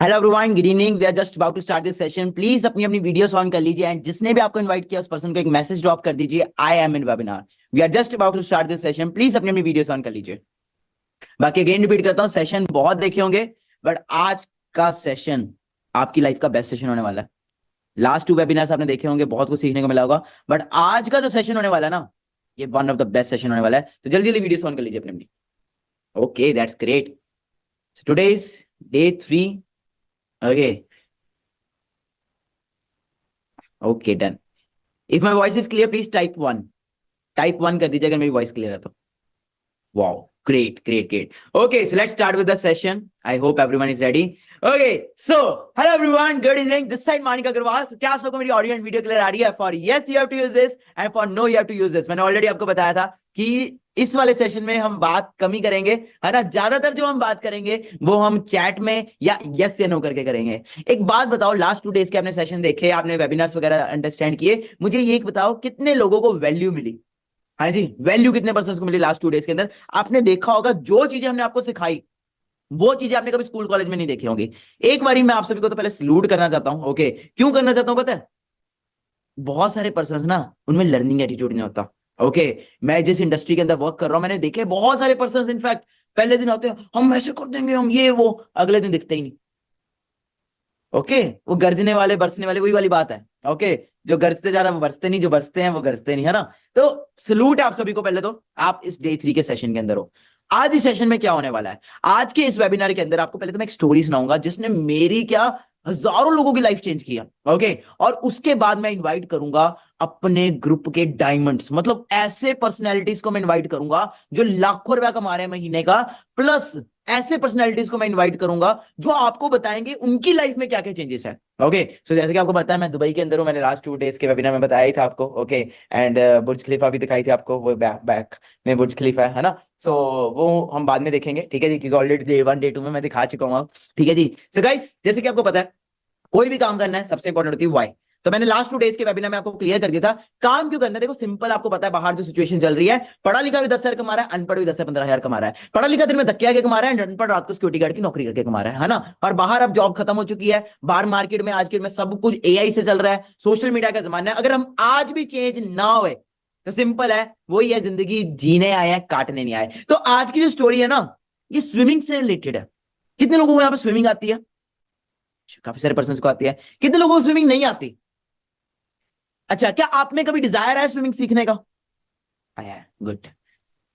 Hello everyone, good evening. We are just about to start this session. Please अपनी अपनी videos on कर लीजिए and जिसने भी आपको इनवाइट किया उस पर्सन को एक मैसेज ड्रॉप कर दीजिए, I am in webinar. We are just about to start this session. Please अपनी अपनी वीडियोस ऑन कर लीजिए। बाकी अगेन रिपीट करता हूँ, सेशन बहुत देखे होंगे बट आज का सेशन आपकी लाइफ का बेस्ट सेशन होने वाला है। लास्ट 2 वेबिनार्स आपने देखे होंगे, बहुत कुछ सीखने को मिला होगा, बट आज का जो सेशन होने वाला है ना, ये one of the best session होने वाला है। तो जल्दी जल्दी वीडियोस ऑन कर लीजिए अपनी अपनी। Okay, that's great. Today is day 3। Okay okay, done. If my voice is clear please type 1। Type 1 कर दीजिए अगर मेरी वॉइस क्लियर है तो। Wow, great great great. Okay, so let's start with the session. I hope everyone is ready. Okay, so hello everyone, good evening, this side Manik Agarwal. So क्या आप सबको मेरी ऑडियो एंड वीडियो क्लियर आ रही है? For yes you have to use this and for no you have to use this. मैंने already आपको बताया था कि इस वाले सेशन में हम बात कम ही करेंगे, है ना। ज्यादातर जो हम बात करेंगे वो हम चैट में या यस या नो करके करेंगे। एक बात बताओ, लास्ट 2 डेज के आपने सेशन देखे, आपने वेबिनार्स वगैरह अंडरस्टैंड किए, मुझे ये एक बताओ कितने लोगों को वैल्यू मिली? हाँ जी, वैल्यू कितने पर्सन को मिली लास्ट 2 डेज के अंदर? आपने देखा होगा जो चीजें हमने आपको सिखाई वो चीजें आपने कभी स्कूल कॉलेज में नहीं देखी होंगी। एक बारी मैं आप सभी को तो पहले सल्यूट करना चाहता हूं। ओके, क्यों करना चाहता हूं पता है? बहुत सारे पर्सन ना, उनमें लर्निंग एटीट्यूड नहीं होता। ओके, मैं जिस इंडस्ट्री के अंदर वर्क कर रहा हूं मैंने देखे बहुत सारे पर्सन, इनफैक्ट पहले दिन आते हैं हम ऐसे कर देंगे, हम ये वो, अगले दिन दिखते ही नहीं। ओके, वो गरजने वाले बरसने वाले, वही वाली बात है। ओके, जो गरजते ज्यादा वो बरसते नहीं, जो बरसते हैं वो गरजते नहीं, है ना। तो सलूट है आप सभी को। पहले तो आप इस डे 3 के सेशन के अंदर हो। आज इस सेशन में क्या होने वाला है, आज के इस वेबिनार के अंदर आपको पहले तो मैं एक स्टोरी सुनाऊंगा जिसने मेरी क्या हजारों लोगों की लाइफ चेंज किया। ओके, और उसके बाद मैं इनवाइट करूंगा अपने ग्रुप के डायमंड्स, मतलब ऐसे पर्सनैलिटीज को मैं इनवाइट करूंगा जो लाखों रुपया कमा रहे हैं महीने का, प्लस ऐसे पर्सनैलिटीज को मैं इनवाइट करूंगा जो आपको बताएंगे उनकी लाइफ में क्या क्या चेंजेस है। ओके, सो जैसे कि आपको पता है मैं दुबई के अंदर हूं, मैंने लास्ट 2 डेज के वेबिनार में बताया ही था आपको। ओके, एंड बुर्ज खलीफा भी दिखाई थी आपको, वो बैक में बुर्ज खलीफा है ना। सो वो हम बाद में देखेंगे, ठीक है जी, क्योंकि ऑलरेडी डे 1 डे 2 में मैं दिखा चुका हूँ, ठीक है जी। सो गाइस, जैसे कि आपको पता है कोई भी काम करना है सबसे इंपॉर्टेंट होती है व्हाई। तो मैंने लास्ट 2 डेज के वेबिनार में आपको क्लियर कर दिया था काम क्यों करना है। देखो सिंपल, आपको पता है बाहर जो सिचुएशन चल रही है, पढ़ा लिखा भी 10,000 कमा रहा है, अनपढ़ भी 10 से 15,000 कमा रहा है। पढ़ा लिखा दिन में धक्के आके कमा रहा है, अनपढ़ रात को सिक्योरिटी गार्ड की नौकरी करके कमा रहा है ना। और बाहर अब जॉब खत्म हो चुकी है, बाहर मार्केट में आज के में सब कुछ एआई से चल रहा है, सोशल मीडिया का जमाना है। अगर हम आज भी चेंज ना हुए तो सिंपल है, वही है, जिंदगी जीने आए हैं, काटने नहीं आए। तो आज की जो स्टोरी है ना, ये स्विमिंग से रिलेटेड है। कितने लोगों को यहाँ पे स्विमिंग आती है? काफी सारे पर्सन को आती है। कितने लोगों को स्विमिंग नहीं आती? अच्छा, क्या आप में कभी डिजायर है स्विमिंग सीखने का? आया है, गुड।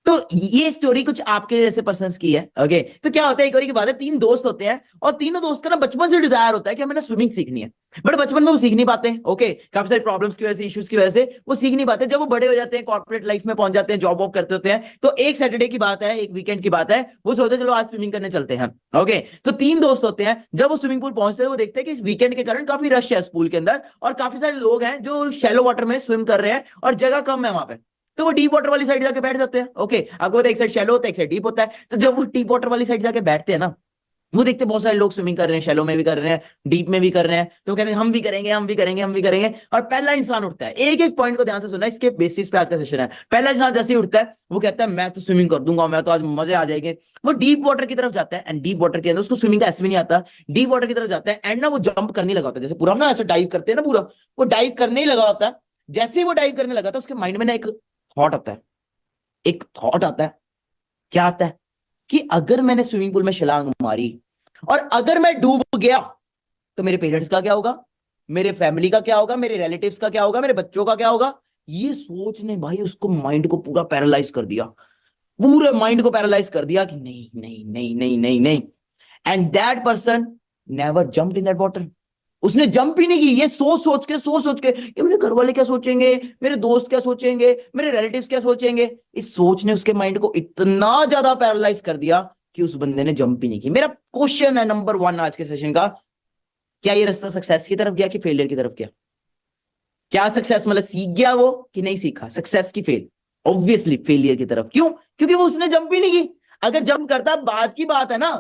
तो ये स्टोरी कुछ आपके जैसे पर्सन्स की है। ओके, तो क्या होता है, एक बार की बात है, 3 दोस्त होते हैं और तीनों दोस्त का ना बचपन से डिजायर होता है कि हमें ना स्विमिंग सीखनी है, बट बचपन में वो सीख नहीं पाते। ओके, काफी सारी प्रॉब्लम्स की वजह से, इश्यूज की वजह से वो सीख नहीं पाते। जब वो बड़े हो जाते हैं, कॉर्पोरेट लाइफ में पहुंच जाते हैं, जॉब वॉब करते होते हैं, तो एक सैटरडे की बात है, एक वीकेंड की बात है, वो सोचते हैं चलो आज स्विमिंग करने चलते हैं। ओके, तो 3 दोस्त होते हैं, जब वो स्विमिंग पूल पहुंचते हैं वो देखते हैं कि इस वीकेंड के कारण काफी रश है स्कूल के अंदर और काफी सारे लोग हैं जो शैलो वाटर में स्विम कर रहे हैं और जगह कम है वहां पे। तो वो डीप वाटर वाली साइड जाके बैठ जाते हैं। ओके, आपको पता है एक साइड शैलो होता है, एक साइड डीप होता है। तो जब वो डीप वाटर वाली साइड जाके बैठते हैं ना, वो देखते हैं बहुत सारे लोग स्विमिंग कर रहे हैं, शैलो में भी कर रहे हैं, डीप में भी कर रहे हैं, तो कहते हैं हम भी करेंगे, हम भी करेंगे, हम भी करेंगे। और पहला इंसान उठता है, एक एक पॉइंट को ध्यान से सुनना, इसके बेसिस पे आज का सेशन है। पहला इंसान जैसे ही उठता है वो कहता है मैं तो स्विमिंग कर दूंगा, मैं तो आज मजे आ जाएंगे। वो डीप वाटर की तरफ जाता है एंड डीप वाटर के अंदर उसको स्विमिंग का ऐसे भी नहीं आता। डीप वाटर की तरफ जाता है एंड ना वो जंप करने लगा होता है, जैसे पूरा हम ना ऐसे डाइव करते हैं ना, पूरा वो डाइव करने ही लगा होता है। जैसे ही वो डाइव करने लगा था उसके माइंड में ना एक थॉट आता है, एक थॉट आता है। क्या आता है कि अगर मैंने स्विमिंग पूल में छलांग मारी और अगर मैं डूब गया तो मेरे पेरेंट्स का क्या होगा, मेरे फैमिली का क्या होगा, मेरे रिलेटिव्स का क्या होगा, मेरे बच्चों का क्या होगा। ये सोच ने भाई उसको माइंड को पूरा पैरालाइज कर दिया, पूरे माइंड को पैरालाइज कर दिया कि नहीं नहीं नहीं नहीं नहीं नहीं। And that person never jumped in that water. उसने जंप ही नहीं की, ये सोच सोच के कि मेरे घर वाले क्या सोचेंगे, मेरे दोस्त क्या सोचेंगे, मेरे रिलेटिव्स क्या सोचेंगे। इस सोच ने उसके माइंड को इतना ज्यादा पैरालाइज कर दिया कि उस बंदे ने जंप ही नहीं की। मेरा क्वेश्चन है नंबर 1 आज के सेशन का, क्या ये रास्ता सक्सेस की तरफ गया कि फेलियर की तरफ गया? क्या सक्सेस मतलब सीख गया वो कि नहीं सीखा? सक्सेस की फेल? ऑब्वियसली फेलियर की तरफ। क्यों? क्योंकि वो उसने जंप ही नहीं की। अगर जंप करता बात की बात है ना,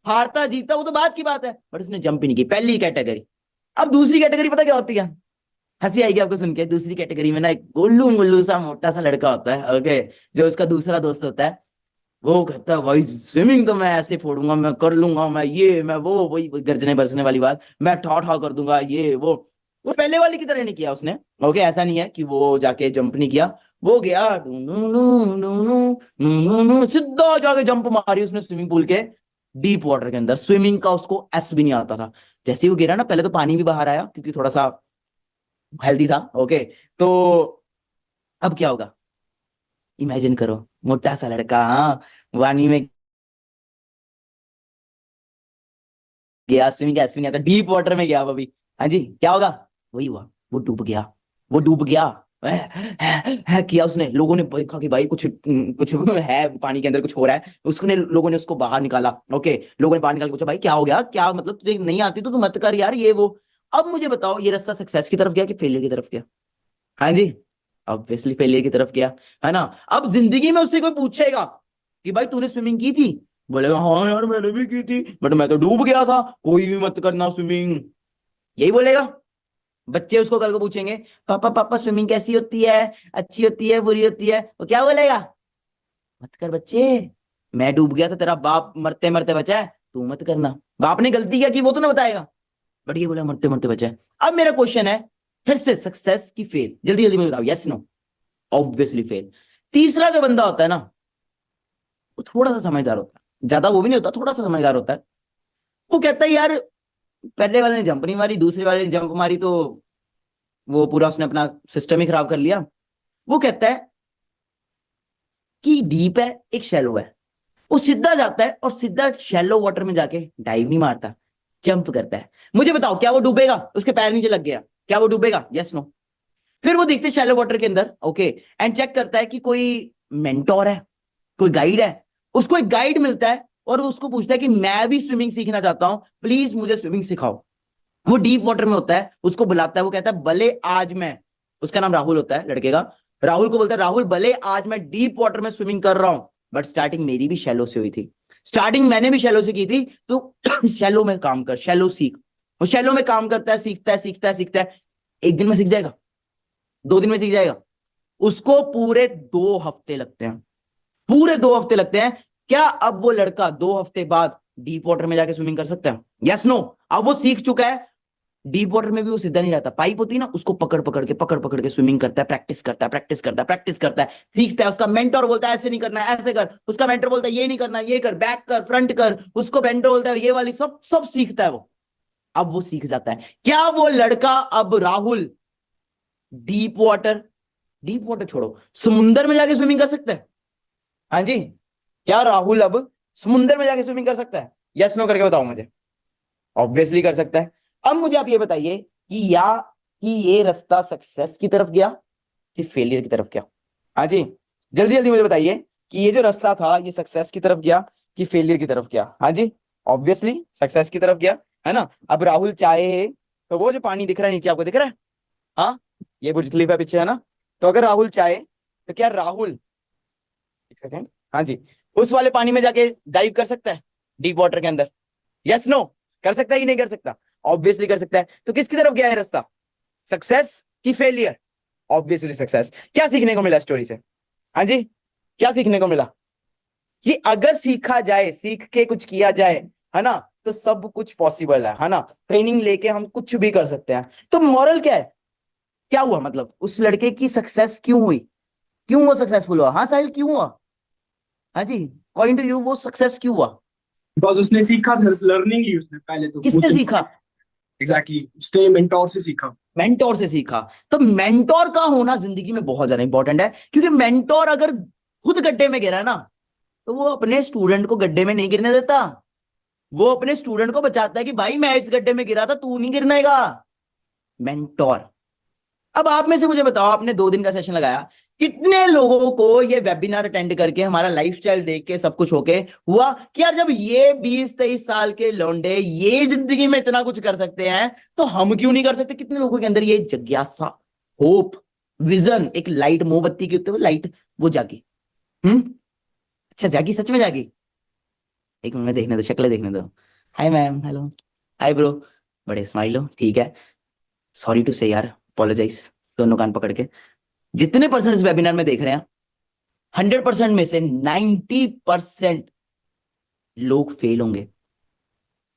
हारता जीतता वो तो बात की बात है, बट उसने जंप ही नहीं की, पहली कैटेगरी। अब दूसरी कैटेगरी पता क्या होती है? हंसी आएगी आपको सुन के। दूसरी कैटेगरी में ना एक गोल्लू मुल्लू सा मोटा सा लड़का होता है, ओके, जो उसका दूसरा दोस्त होता है। वो कहता है भाई स्विमिंग तो मैं ऐसे फोड़ूंगा, मैं कर लूंगा, मैं ये मैं वो, वही गर्जने बरसने वाली बात, मैं ठा ठा कर दूंगा ये वो पहले वाले की तरह नहीं किया उसने। ओके, ऐसा नहीं है कि वो जाके जंप नहीं किया, वो गया सीधा जाके जंप मारी उसने स्विमिंग पूल के डीप वाटर के अंदर। स्विमिंग का उसको एस भी नहीं आता था। जैसे ही वो गिरा ना, पहले तो पानी भी बाहर आया क्योंकि थोड़ा सा हेल्दी था। ओके, तो अब क्या होगा, इमेजिन करो, मोटा सा लड़का, हाँ, पानी में गया, स्विमिंग का स्विमिंग आता, डीप वाटर में गया वो भी। हाँ जी, क्या होगा, वही हुआ, वो डूब गया, वो डूब गया। है किया उसने, लोगों ने देखा कि भाई कुछ है पानी के अंदर, कुछ हो रहा है, उसने लोगों ने उसको बाहर निकाला। ओके, लोगों ने बाहर निकाल के पूछा भाई क्या हो गया, क्या मतलब तुझे नहीं आती तो तू मत कर यार ये वो। अब मुझे बताओ ये रास्ता सक्सेस की तरफ गया कि फेलियर की तरफ गया। हाँ जी, ऑब्वियसली फेलियर की तरफ गया, है ना। अब जिंदगी में उससे कोई पूछेगा कि भाई तूने स्विमिंग की थी, बोलेगा हाँ यार मैंने भी की थी, बट मैं तो डूब गया था, कोई भी मत करना स्विमिंग, यही बोलेगा। बच्चे उसको कल को पूछेंगे पापा पापा स्विमिंग कैसी होती है, अच्छी होती है बुरी होती है, वो क्या बोलेगा, मत कर बच्चे, मैं डूब गया था, तेरा बाप मरते मरते बचा है, तू मत करना। बाप ने गलती क्या की वो तो ना बताएगा, बट ये बोला मरते मरते बचा है। अब मेरा क्वेश्चन है फिर से, सक्सेस की फेल, जल्दी जल्दी में बताओ, यस नो, ऑब्वियसली फेल। तीसरा जो बंदा होता है ना, वो थोड़ा सा समझदार होता है, ज्यादा वो भी नहीं होता, थोड़ा सा समझदार होता है। वो कहता है यार पहले वाले ने जंप नहीं मारी, दूसरे वाले ने जंप मारी, तो वो पूरा उसने अपना सिस्टम ही खराब कर लिया। वो कहता है कि डीप है एक शैलो है, वो सीधा जाता है और सीधा शैलो वाटर में जाके डाइव नहीं मारता, जंप करता है। मुझे बताओ क्या वो डूबेगा, उसके पैर नीचे लग गया, क्या वो डूबेगा, यस नो। फिर वो देखते शैलो वाटर के अंदर, ओके, एंड चेक करता है कि कोई मेंटोर है, कोई गाइड है। उसको एक गाइड मिलता है और वो उसको पूछता है कि मैं भी स्विमिंग सीखना चाहता हूं, प्लीज मुझे स्विमिंग सिखाओ। वो डीप वाटर में होता है, उसको बुलाता है, वो कहता है भले आज मैं, उसका नाम राहुल होता है लड़के का, राहुल को बोलता है राहुल भले आज मैं डीप वाटर में स्विमिंग कर रहा हूं, बट स्टार्टिंग मेरी भी शैलो से हुई थी, स्टार्टिंग मैंने भी शैलो से की थी, तो शैलो में काम कर, शैलो सीख। वो शैलो में काम करता है, सीखता है सीखता है सीखता है, एक दिन में सीख जाएगा, 2 दिन में सीख जाएगा, उसको पूरे 2 हफ्ते लगते हैं, पूरे 2 हफ्ते लगते हैं। क्या अब वो लड़का 2 हफ्ते बाद डीप वाटर में जाके स्विमिंग कर सकता है, यस नो। अब वो सीख चुका है, डीप वाटर में भी वो सीधा नहीं जाता, पाइप होती है ना, उसको पकड़ पकड़ के स्विमिंग करता है, प्रैक्टिस करता है प्रैक्टिस करता है प्रैक्टिस करता है, सीखता है। उसका मेंटर बोलता है ऐसे नहीं करना है, ऐसे कर, उसका मेंटर बोलता है ये नहीं करना, ये कर, बैक कर, फ्रंट कर, उसको मेंटर बोलता है ये वाली, सब सब सीखता है वो। अब वो सीख जाता है। क्या वो लड़का अब Rahul deep water, deep water छोड़ो, समुंदर में जाके स्विमिंग कर सकता है? हाँ जी, क्या राहुल अब समुंदर में जाके स्विमिंग कर सकता है, यस नो करके बताओ मुझे। ऑब्वियसली कर सकता है। अब मुझे आप ये बताइए कि ये रास्ता सक्सेस की तरफ गया कि फेलियर की तरफ गया? हाँ जी, जल्दी जल्दी मुझे बताइए कि ये जो रास्ता था ये सक्सेस की तरफ गया कि फेलियर की तरफ गया? हाँ जी, ऑब्वियसली सक्सेस की तरफ गया, है ना। अब राहुल चाहे तो वो जो पानी दिख रहा है नीचे आपको दिख रहा है, हाँ, ये बुर्ज खलीफा पीछे है ना, तो अगर राहुल चाहे तो क्या राहुल, एक सेकेंड, हाँ जी, उस वाले पानी में जाके डाइव कर सकता है डीप वाटर के अंदर, यस नो, कर सकता है कि नहीं कर सकता? ऑब्वियसली कर सकता है। तो किसकी तरफ गया है रास्ता, सक्सेस की फेलियर? Obviously success. क्या सीखने को मिला स्टोरी से? हाँ जी, क्या सीखने को मिला कि अगर सीखा जाए, सीख के कुछ किया जाए, है ना, तो सब कुछ पॉसिबल है ना। ट्रेनिंग लेके हम कुछ भी कर सकते हैं। तो मॉरल क्या है, क्या हुआ, मतलब उस लड़के की सक्सेस क्यों हुई, क्यों वो सक्सेसफुल हुआ? हाँ साहिल, क्यों हुआ? हाँ जी, अकॉर्डिंग टू यू वो सक्सेस क्यों हुआ? बिकॉज उसने सीखा सर, लर्निंग ली उसने पहले तो किससे उससे। सीखा? एग्जैक्टली, उसने मेंटोर से सीखा। मेंटोर से सीखा। तो मेंटोर का होना जिंदगी में बहुत ज्यादा इंपॉर्टेंट है, क्योंकि मेंटोर अगर खुद गड्ढे में गिरा ना, तो वो अपने स्टूडेंट को गड्ढे में नहीं गिरने देता, वो अपने स्टूडेंट को बचाता है कि भाई मैं इस गड्ढे में गिरा था, तू नहीं गिरनेगा। मेंटोर। अब आप में से मुझे बताओ, आपने 2 दिन का सेशन लगाया, कितने लोगों को ये वेबिनार अटेंड करके, हमारा लाइफस्टाइल देख के, सब कुछ होके हुआ कि यार जब ये 20-23 साल के लौंडे ये जिंदगी में इतना कुछ कर सकते हैं, तो हम क्यों नहीं कर सकते? कितने लोगों के अंदर ये जिज्ञासा, होप, विजन, एक लाइट, मोमबत्ती की होते लाइट, वो जागी। अच्छा जागी, सच में जागी? एक मिनट में देखने दो, शक्ल देखने दो। Hi ma'am, hello, hi bro, बड़े स्माइल हो, ठीक है, सॉरी टू से यार, अपोलोजाइज, दोनों कान पकड़ के। जितने पर्सन इस वेबिनार में देख रहे हैं, 100% में से 90% लोग फेल होंगे।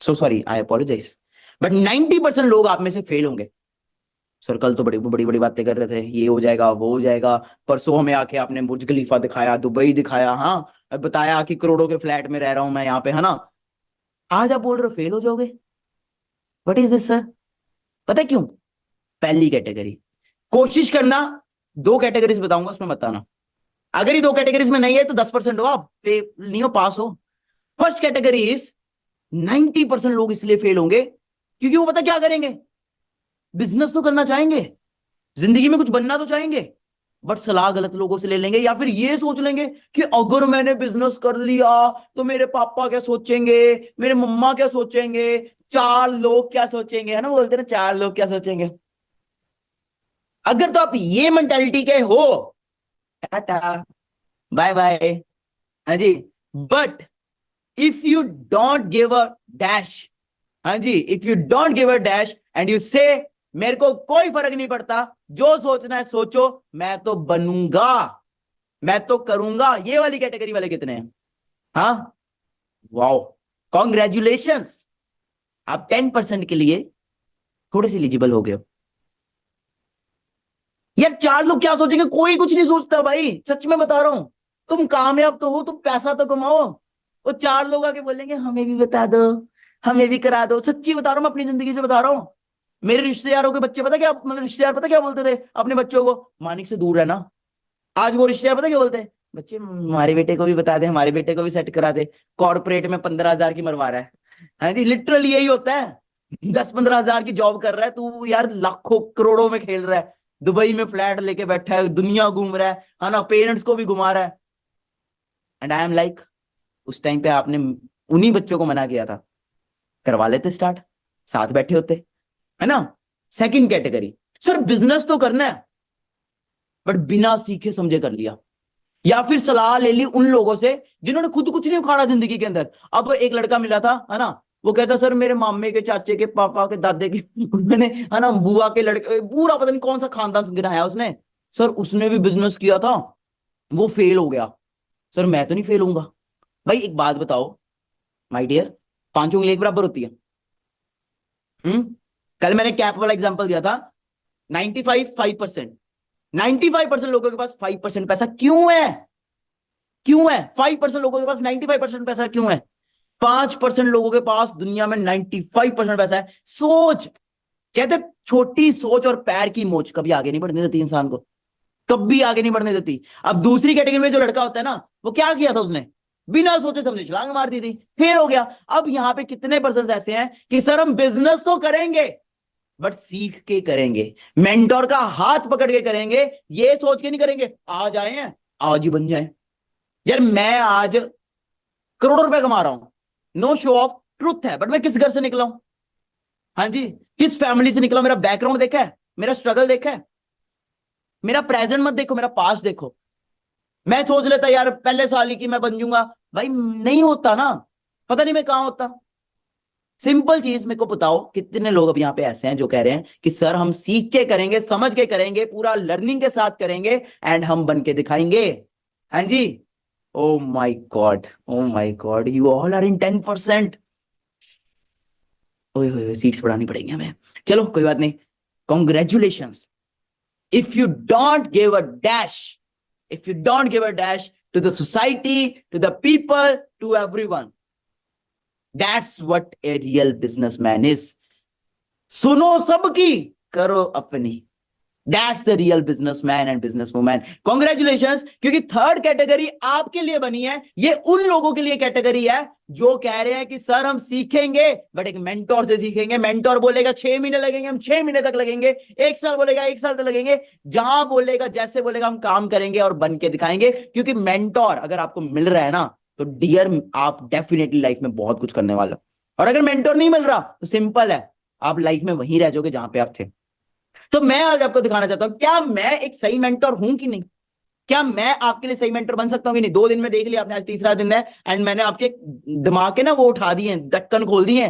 So sorry, I apologise, but 90% लोग आप में से फेल होंगे। सर कल तो बड़ी बड़ी बड़ी बातें कर रहे थे, ये हो जाएगा वो हो जाएगा, परसों हमें आके आपने बुर्ज खलीफा दिखाया, दुबई दिखाया, हाँ अब बताया कि करोड़ों के फ्लैट में रह रहा हूं मैं यहाँ पे, है ना। आज आप बोल रहे हो फेल हो जाओगे। What is this sir? पता है क्यों? पहली कैटेगरी, कोशिश करना, दो कैटेगरीज बताऊंगा उसमें बताना, अगर ये दो कैटेगरीज में नहीं है तो 10% हो, आप नहीं हो, पास हो। फर्स्ट कैटेगरी इज 90% लोग इसलिए फेल होंगे क्योंकि वो पता क्या करेंगे, बिजनेस तो करना चाहेंगे, जिंदगी में कुछ बनना तो चाहेंगे, बट सलाह गलत लोगों से ले लेंगे, या फिर ये सोच लेंगे कि अगर मैंने बिजनेस कर लिया तो मेरे पापा क्या सोचेंगे, मेरे मम्मा क्या सोचेंगे, चार लोग क्या सोचेंगे, है ना, बोलते हैं ना चार लोग क्या सोचेंगे। अगर तो आप ये मेंटेलिटी के हो, टाटा बाय बाय, हाँ जी। But if you don't give a dash, हाँ जी, if you don't give a dash and you say मेरे को कोई फर्क नहीं पड़ता, जो सोचना है सोचो, मैं तो बनूंगा, मैं तो करूंगा, ये वाली कैटेगरी वाले कितने हैं? हाँ, वाओ, कॉन्ग्रेचुलेशंस, आप 10% के लिए थोड़े से एलिजिबल हो गए हो। यार चार लोग क्या सोचेंगे, कोई कुछ नहीं सोचता भाई, सच में बता रहा हूं। तुम कामयाब तो हो, तुम पैसा तो कमाओ, वो चार लोग आके बोलेंगे हमें भी बता दो, हमें भी करा दो। सच्ची बता रहा हूं, मैं अपनी जिंदगी से बता रहा हूं। मेरे रिश्तेदारों के बच्चे पता क्या, मतलब रिश्तेदार पता क्या बोलते थे अपने बच्चों को, मानिक से दूर रहना। आज वो रिश्तेदार पता क्या बोलते हैं, बच्चे हमारे बेटे को भी बता दे, हमारे बेटे को भी सेट करा दे, कॉर्पोरेट में 15,000 की मरवा रहा है। हाँ जी, लिटरली यही होता है। 10-15 हजार की जॉब कर रहा है तू, यार लाखों करोड़ों में खेल रहा है, दुबई में फ्लैट लेके बैठा है, दुनिया घूम रहा है ना, पेरेंट्स को भी घुमा रहा है। एंड आई एम लाइक, उस टाइम पे आपने उन्हीं बच्चों को मना किया था, करवा लेते स्टार्ट, साथ बैठे होते, है ना। सेकंड कैटेगरी, सर बिजनेस तो करना है बट बिना सीखे समझे कर लिया, या फिर सलाह ले ली उन लोगों से जिन्होंने खुद कुछ नहीं उखाड़ा जिंदगी के अंदर। अब एक लड़का मिला था, है ना, वो कहता सर मेरे मामे के, चाचे के, पापा के, दादे के मैंने, है ना, बुआ के लड़के, पूरा पता नहीं कौन सा खानदान गिराया उसने। सर उसने भी बिजनेस किया था, वो फेल हो गया। सर मैं तो नहीं फेल होऊंगा। भाई एक बात बताओ माय डियर, पांचों उंगली एक बराबर होती है? हम्म। कल मैंने कैप वाला एग्जांपल दिया था, 95% 95% लोगों के पास 5% पैसा क्यों है? क्यों है 5% लोगों के पास 95% पैसा क्यों है? 5% लोगों के पास दुनिया में 95% पैसा है। सोच, कहते छोटी सोच और पैर की मोच कभी आगे नहीं बढ़ने देती इंसान को, कभी आगे नहीं बढ़ने देती। अब दूसरी कैटेगरी में जो लड़का होता है ना, वो क्या किया था उसने, बिना सोचे समझे छलांग मार दी थी, फेल हो गया। अब यहां पे कितने परसेंट ऐसे हैं कि सर हम बिजनेस तो करेंगे बट सीख के करेंगे, मेंटोर का हाथ पकड़ के करेंगे, ये सोच के नहीं करेंगे आज आए हैं आज ही बन जाए। यार मैं आज करोड़ों रुपए कमा रहा हूं, नो शो ऑफ, ट्रुथ है, बट मैं किस घर से निकला हूं, हाँ जी, किस फैमिली से निकला, मेरा बैकग्राउंड देखा है, मेरा स्ट्रगल देखा है, मेरा प्रेजेंट मत देखो, मेरा पास्ट देखो। मैं सोच लेता यार पहले साल ही की मैं बन जाऊंगा, भाई नहीं होता ना, पता नहीं मैं कहां होता। सिंपल चीज मेरे को बताओ, कितने लोग अब यहाँ पे ऐसे हैं जो कह रहे हैं कि सर हम सीख के करेंगे, समझ के करेंगे, पूरा लर्निंग के साथ करेंगे एंड हम बन के दिखाएंगे। हाँ जी, oh my god, oh my god, you all are in 10%। ओए होए, सीट्स बढ़ानी पड़ेंगी हमें, चलो कोई बात नहीं, congratulations. If you don't give a dash, if you don't give a dash to the society, to the people, to everyone, that's what a real businessman is. सुनो सबकी, करो अपनी, that's the real businessman and business woman. Congratulation, क्योंकि third category आपके लिए बनी है, ये उन लोगों के लिए कैटेगरी है जो कह रहे हैं कि सर हम सीखेंगे बट एक मेंटोर से सीखेंगे। मेंटोर बोलेगा 6 महीने लगेंगे, हम 6 महीने तक लगेंगे, 1 साल बोलेगा 1 साल तक लगेंगे, जहां बोलेगा जैसे बोलेगा हम काम करेंगे और बन के दिखाएंगे। क्योंकि मेंटोर अगर आपको मिल रहा है ना, तो डियर आप डेफिनेटली लाइफ में बहुत कुछ करने वाला, और अगर मेंटोर नहीं मिल रहा तो सिंपल है, आप लाइफ में वहीं रह जाओगे जहां पे आप थे। तो मैं आज आपको दिखाना चाहता हूं, क्या मैं एक सही मेंटर हूं कि नहीं, क्या मैं आपके लिए सही मेंटर बन सकता हूं कि नहीं। 2 दिन में देख लिया आपने, आज तीसरा दिन है एंड मैंने आपके दिमाग के ना वो उठा दिए, ढक्कन खोल दिए,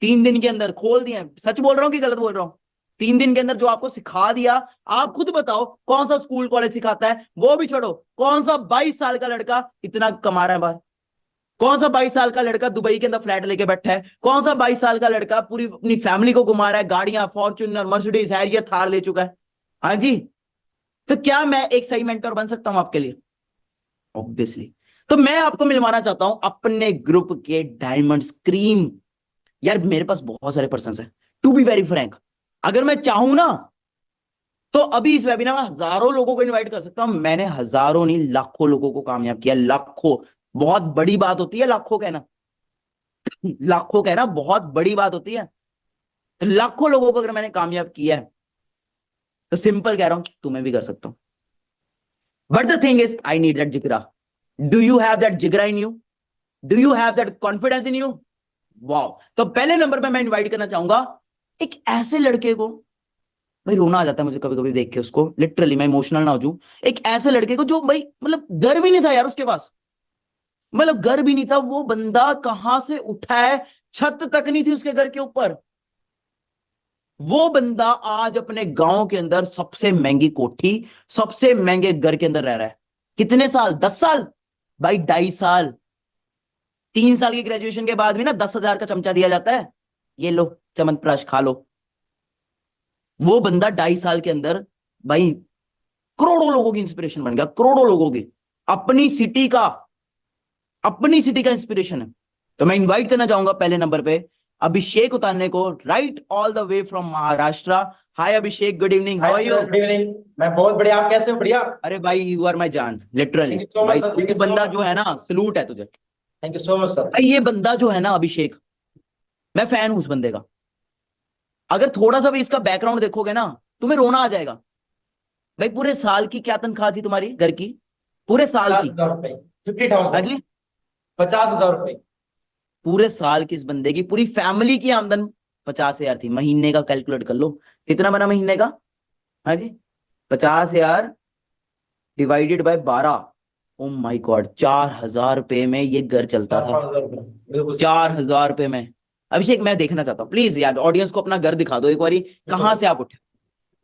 3 दिन के अंदर खोल दिए। सच बोल रहा हूं कि गलत बोल रहा हूं? 3 दिन के अंदर जो आपको सिखा दिया, आप खुद बताओ कौन सा स्कूल कॉलेज सिखाता है? वो भी छोड़ो, कौन सा 22 साल का लड़का इतना कमा रहा है बाहर? कौन सा 22 साल का लड़का दुबई के अंदर फ्लैट लेके बैठा है? कौन सा 22 साल का लड़का पूरी अपनी फैमिली को घुमा रहा है, गाड़ियां फॉर्च्यूनर मर्सिडीज हैरियर थार ले चुका है? हाँ जी। तो क्या मैं एक सही मेंटर बन सकता हूं आपके लिए? ऑब्वियसली। तो मैं आपको मिलवाना चाहता हूं अपने ग्रुप के डायमंड क्रीम। यार मेरे पास बहुत सारे पर्सन है, टू बी वेरी फ्रैंक। अगर मैं चाहूं ना तो अभी इस वेबिनार में हजारों लोगों को इनवाइट कर सकता हूं। मैंने हजारों नहीं लाखों लोगों को कामयाब किया, लाखों। बहुत बड़ी बात होती है लाखों कहना, लाखों कहना बहुत बड़ी बात होती है। तो लाखों लोगों को अगर मैंने कामयाब किया है तो सिंपल कह रहा हूं तुम्हें भी कर सकता हूं। But the thing is I need that जिगरा। डू यू हैव दैट जिगरा in you? Do you have that confidence in you? Wow. तो पहले नंबर पे मैं इनवाइट करना चाहूंगा एक ऐसे लड़के को, भाई रोना आ जाता है मुझे कभी कभी देख के उसको, लिटरली मैं इमोशनल ना हो जाऊं। एक ऐसे लड़के को जो भाई मतलब घर भी नहीं था यार उसके पास, मतलब घर भी नहीं था। वो बंदा कहां से उठा है, छत तक नहीं थी उसके घर के ऊपर। वो बंदा आज अपने गांव के अंदर सबसे महंगी कोठी, सबसे महंगे घर के अंदर रह रहा है। कितने साल? 10 साल? भाई 2.5 साल। 3 साल की ग्रेजुएशन के बाद भी ना 10,000 का चमचा दिया जाता है, ये लो चमनप्राश खा लो। वो बंदा 2.5 साल के अंदर भाई करोड़ों लोगों की इंस्पिरेशन बन गया, करोड़ों लोगों की, अपनी सिटी का, अपनी सिटी का इंस्पिरेशन है। तो मैं इनवाइट करना चाहूंगा पहले नंबर पे अभिषेक उतारने को, right all the way from Maharashtra. Hi Abhishek, good evening, how are you? Good evening. मैं बहुत बढ़िया, आप कैसे हो? बढ़िया। अरे भाई यू आर माय जान, लिटरली। थैंक यू सो भाई मच सर, थैंक तू यू सो बंदा मच। जो है ना, सलूट है तुझे। Thank you so much sir. भाई ये बंदा जो है ना अभिषेक, मैं फैन हूं उस बंदे का। अगर थोड़ा सा भी इसका बैकग्राउंड देखोगे ना तुम्हें रोना आ जाएगा। भाई पूरे साल की क्या तनख्वाह थी तुम्हारी घर की? पूरे साल की? 50,000 रुपए। हाँ 50,000। जी। 50,000 रुपए। पूरे साल की इस बंदे की पूरी फैमिली की आमदन 50,000 थी। महीने का कैलकुलेट कर लो कितना बना महीने का। हाँ जी। 50,000 divided by 12। Oh my god, 4,000 रुपए में ये घर चलता चार था। पाँच हजार रुपए बिल्कुल सर। 4,000 रुपए में। अभिषेक मैं देखना चाहता हूँ, प्लीज यार ऑडियंस को अपना घर दिखा दो एक बारी, कहाँ से आप उठे।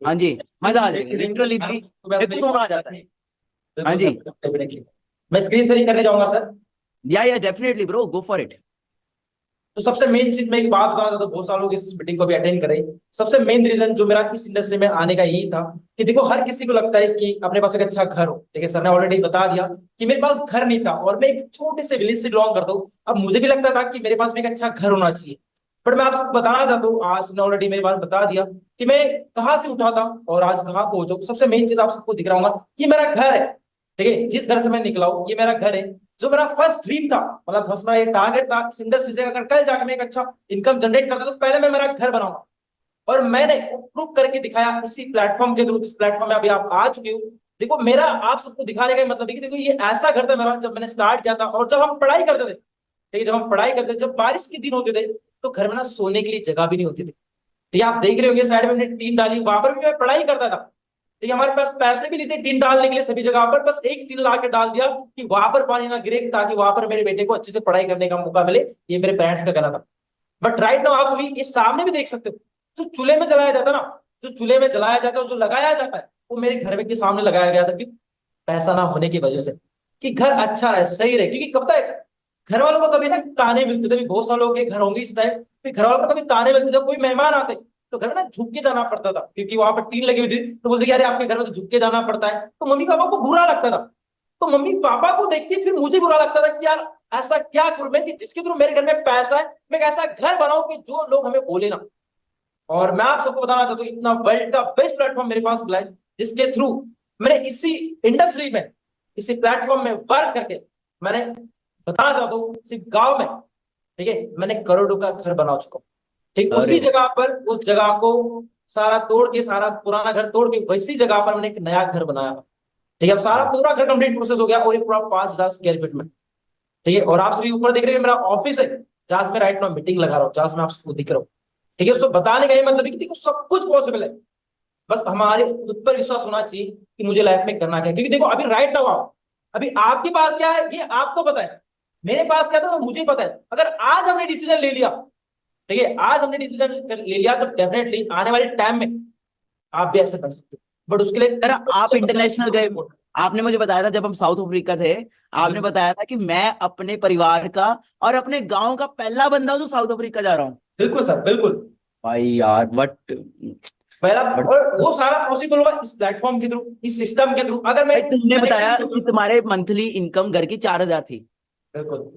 हाँ जी, मजा आ जाएगा लिटरली भाई, मेरे को रोना आ जाता है। हाँ बिल्कुल जी। Sir, definitely. मैं स्क्रीन शेयरिंग करने जाऊंगा सर। या definitely bro, go for it. तो सबसे मेन चीज, मैं एक बात बताना चाहता हूँ, बहुत सालों की इस मीटिंग को भी अटेंड करे। सबसे मेन रीजन जो मेरा इस इंडस्ट्री में आने का यही था कि देखो, हर किसी को लगता है कि अपने पास एक अच्छा घर हो। ठीक है, सर ने ऑलरेडी बता दिया कि मेरे पास घर नहीं था और मैं एक छोटे से विलेज से बिलोंग करता हूँ। अब मुझे भी लगता था कि मेरे पास भी एक अच्छा घर होना चाहिए। बट मैं आपको बताना चाहता हूँ, आज ने ऑलरेडी मेरे बात बता दिया कि मैं कहाँ से उठा था और आज कहाँ पहुंचा हूं। सबसे मेन चीज आप सबको दिख रहा होगा कि मेरा घर है। ठीक है, जिस घर से मैं निकला हूँ ये मेरा घर है। जो मेरा फर्स्ट ड्रीम था, मतलब फर्स्ट मेरा ये टारगेट था इस इंडस्ट्री से, अगर कल जाकर मैं एक अच्छा इनकम जनरेट करता तो पहले मैं मेरा घर बनाऊंगा। और मैंने प्रूव करके दिखाया इसी प्लेटफॉर्म के थ्रू, जिस प्लेटफॉर्म में अभी आप आ चुके हो। देखो, मेरा आप सबको दिखाने का मतलब है कि देखो, ये ऐसा घर था मेरा जब मैंने स्टार्ट किया था। और जब हम पढ़ाई करते थे, ठीक है, जब हम पढ़ाई करते थे, जब बारिश के दिन होते थे तो घर में ना सोने के लिए जगह भी नहीं होती थी। ठीक है, आप देख रहे होंगे साइड में हमने टीन डाली, वहां पर भी मैं पढ़ाई करता था। ठीक है, हमारे पास पैसे भी नहीं थे टीन डालने के लिए सभी जगह पर, बस एक टीन ला के डाल दिया कि वहां पर पानी ना गिरे, ताकि वहां पर मेरे बेटे को अच्छे से पढ़ाई करने का मौका मिले। ये मेरे पेरेंट्स का कहना था। बट राइट नाउ आप सभी इस सामने भी देख सकते हो, जो चूल्हे में जलाया जाता है ना, जो चूल्हे में जलाया जाता है, जो लगाया जाता है, वो मेरे घर के सामने लगाया गया था। क्यों? पैसा ना होने की वजह से, कि घर अच्छा रहे, सही रहे। क्योंकि कब तक घर वालों को कभी ना ताने मिलते थे, बहुत सालों के घर होंगे इस टाइम, फिर घर वालों को कभी ताने मिलते, जब कोई मेहमान आते तो घर में ना झुक के जाना पड़ता था, क्योंकि वहां पर टीन लगी हुई थी। तो बोलते कि अरे आपके घर में तो झुक के जाना पड़ता है, तो मम्मी पापा को बुरा लगता था। तो मम्मी पापा को देख के फिर मुझे बुरा लगता था कि यार ऐसा क्या करूं मैं कि जिसके थ्रू मेरे घर में पैसा है, मैं एक ऐसा घर बनाऊं कि जो लोग हमें बोले ना। और मैं आप सबको बताना चाहता हूँ, इतना वर्ल्ड का बेस्ट प्लेटफॉर्म मेरे पास मिला है, जिसके थ्रू मैंने इसी इंडस्ट्री में, इसी प्लेटफॉर्म में वर्क करके, मैंने बताना चाहता हूँ सिर्फ गांव में, ठीक है, मैंने करोड़ों का घर बना चुका हूँ। ठीक अरे उसी जगह पर, उस जगह को सारा तोड़ के, सारा पुराना घर तोड़ के वैसी जगह पर मैंने एक नया घर बनाया। ठीक है, अब सारा पूरा घर कंप्लीट प्रोसेस हो गया और ये पूरा 5,000 स्क्वायर फीट में। ठीक है, और आप सभी ऊपर देख रहे हैं मेरा ऑफिस है, जहां से मैं राइट नाउ मीटिंग लगा रहा हूँ, जहां से मैं आप सबको दिख रहा हूँ। ठीक है, उसको बताने का ये मतलब है कि देखो, सब कुछ पॉसिबल है। बस हमारे खुद पर विश्वास होना चाहिए कि मुझे लाइफ में करना क्या है। क्योंकि देखो, अभी राइट नाउ आप, अभी आपके पास क्या है ये आपको पता है, मेरे पास क्या था वो मुझे पता है। अगर आज हमने डिसीजन ले लिया, ठीक है, आज हमने डिसीजन ले लिया, तो डेफिनेटली आने वाले टाइम में आप भी ऐसे कर सकते हो, बट उसके लिए सर आप इंटरनेशनल गए, आपने मुझे बताया था जब हम साउथ अफ्रीका थे, आपने बताया था कि मैं अपने परिवार का और अपने गांव का पहला बंदा हूं जो साउथ अफ्रीका जा रहा हूँ। बिल्कुल सर, बिल्कुल। भाई यार बट पहला, और वो सारा पॉसिबल होगा इस प्लेटफॉर्म के थ्रू, इस सिस्टम के थ्रू। अगर मैं भाई तुमने बताया कि तुम्हारे मंथली इनकम घर की 4,000 थी, बिल्कुल।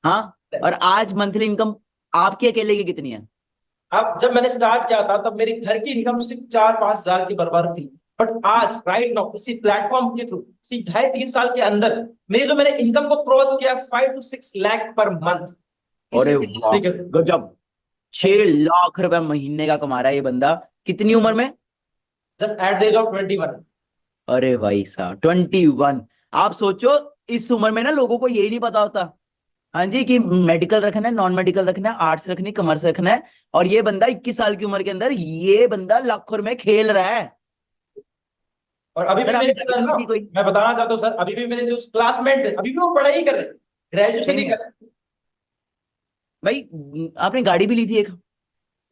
हाँ, और आज मंथली इनकम आपकी अकेले की कितनी है? अब जब मैंने स्टार्ट किया था तब मेरी घर की इनकम सिर्फ 4-5 हजार की बराबर थी, बट आज राइट नाउ इसी प्लेटफॉर्म के थ्रू सिर्फ 2.5-3 साल के अंदर मेरी जो मैंने इनकम को क्रॉस किया 5 to 6 लाख पर मंथ। अरे वाह, गजब, 6 लाख रुपए महीने का कमा रहा है ये बंदा। कितनी उम्र में? Just at the age of 21। अरे भाई साहब 21। आप सोचो इस उम्र में ना लोगों को यही नहीं पता होता, हाँ जी, कि मेडिकल रखना है, नॉन मेडिकल रखना है, आर्ट्स रखनी, कॉमर्स रखना है, और ये बंदा 21 साल की उम्र के अंदर ये बंदा लाखों में खेल रहा है। और अभी भी सर मेरे आपने सर ना, की कोई मैं बताना चाहता हूँ सर, अभी भी मेरे जो क्लासमेट है अभी भी वो पढ़ाई कर रहे हैं, ग्रेजुएशन ही सही कर है। रहे हैं। भाई आपने गाड़ी भी ली थी एक,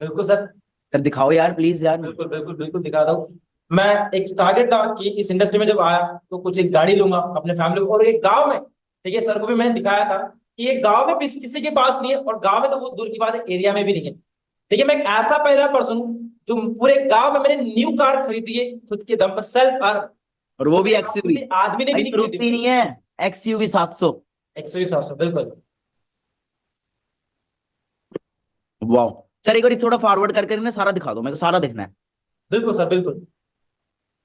बिल्कुल सर, सर दिखाओ यार प्लीज यार। बिल्कुल बिल्कुल बिल्कुल दिखा रहा हूँ। मैं एक टारगेट था कि इस इंडस्ट्री में जब आया तो कुछ एक गाड़ी लूंगा अपने फैमिली को, और एक गांव में, ठीक है, सर को भी मैंने दिखाया था कि एक गांव में किसी के पास नहीं है, और गांव में तो बहुत दूर की बात है, एरिया में भी नहीं है। ठीक है, मैं एक ऐसा पहला पर्सन हूँ जो पूरे गांव में मैंने न्यू कार खरीदी है खुद के दम पर, सेल्फ अर्न, और वो भी एक्सयूवी, आदमी ने भी नहीं मारुति खरीदी। नहीं है, एक्सयूवी 700। 120-700 बिल्कुल। वाह, सर एक बार थोड़ा फॉरवर्ड करके ना सारा दिखा दो, मेरे को सारा देखना है। बिल्कुल सर, बिल्कुल।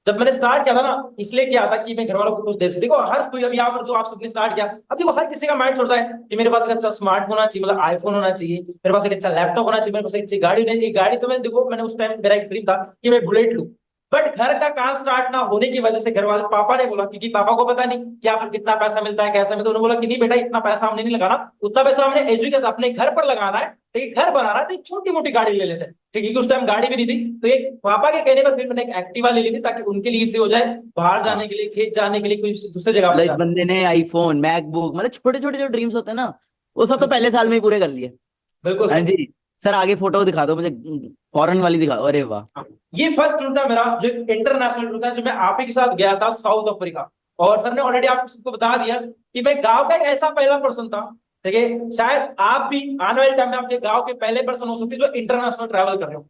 जब मैंने स्टार्ट किया था ना, इसलिए किया था कि मैं घर वालों को कुछ दे सकूं। देखो हर कोई, अभी यहाँ पर जो आप सबने स्टार्ट किया, अब देखो हर किसी का माइंड छोड़ता है कि मेरे पास एक अच्छा स्मार्ट होना चाहिए, मतलब आईफोन होना चाहिए, मेरे पास एक अच्छा लैपटॉप होना चाहिए, मेरे पास एक अच्छी गाड़ी होनी चाहिए। गाड़ी तो मैं, देखो मैंने उस टाइम मेरा एक ड्रीम था कि मैं बुलेट लूं, बट घर का काम स्टार्ट ना होने की वजह से घर वाले, पापा ने बोला, क्योंकि पापा को पता नहीं कि आप कितना पैसा मिलता है कैसा मिलता है, उन्होंने बोला कि नहीं बेटा इतना पैसा हमने नहीं लगाना, उतना पैसा हमने एजुकेशन अपने घर पर लगाना है, ठीक है, घर बनाना है, तो एक छोटी मोटी गाड़ी ले लेते हैं, ठीक है, क्योंकि उस टाइम गाड़ी भी नहीं थी। तो एक पापा के कहने पर फिर मैंने एक एक्टिवा ले ली थी, ताकि उनके लिए इजी हो जाए बाहर जाने के लिए, खेत जाने के लिए, कोई दूसरे जगह पर मतलब इस जाना। बंदे ने आईफोन, मैकबुक, मतलब छोटे छोटे जो ड्रीम्स होते हैं ना, वो सब तो पहले साल में ही पूरे कर लिए। बिल्कुल हाँ सर। जी, सर आगे फोटो दिखा दो मुझे, फॉरेन वाली दिखा दो। अरे वाह, ये फर्स्ट टूर था मेरा, जो इंटरनेशनल टूर था, जो मैं आप ही के साथ गया था साउथ अफ्रीका। और सर ने ऑलरेडी आपको सबको बता दिया कि मैं गांव का एक ऐसा पहला पर्सन था, ठीक है, शायद आप भी आने वाले टाइम में आपके गांव के पहले पर्सन हो सकते हैं जो इंटरनेशनल ट्रैवल कर रहे हो,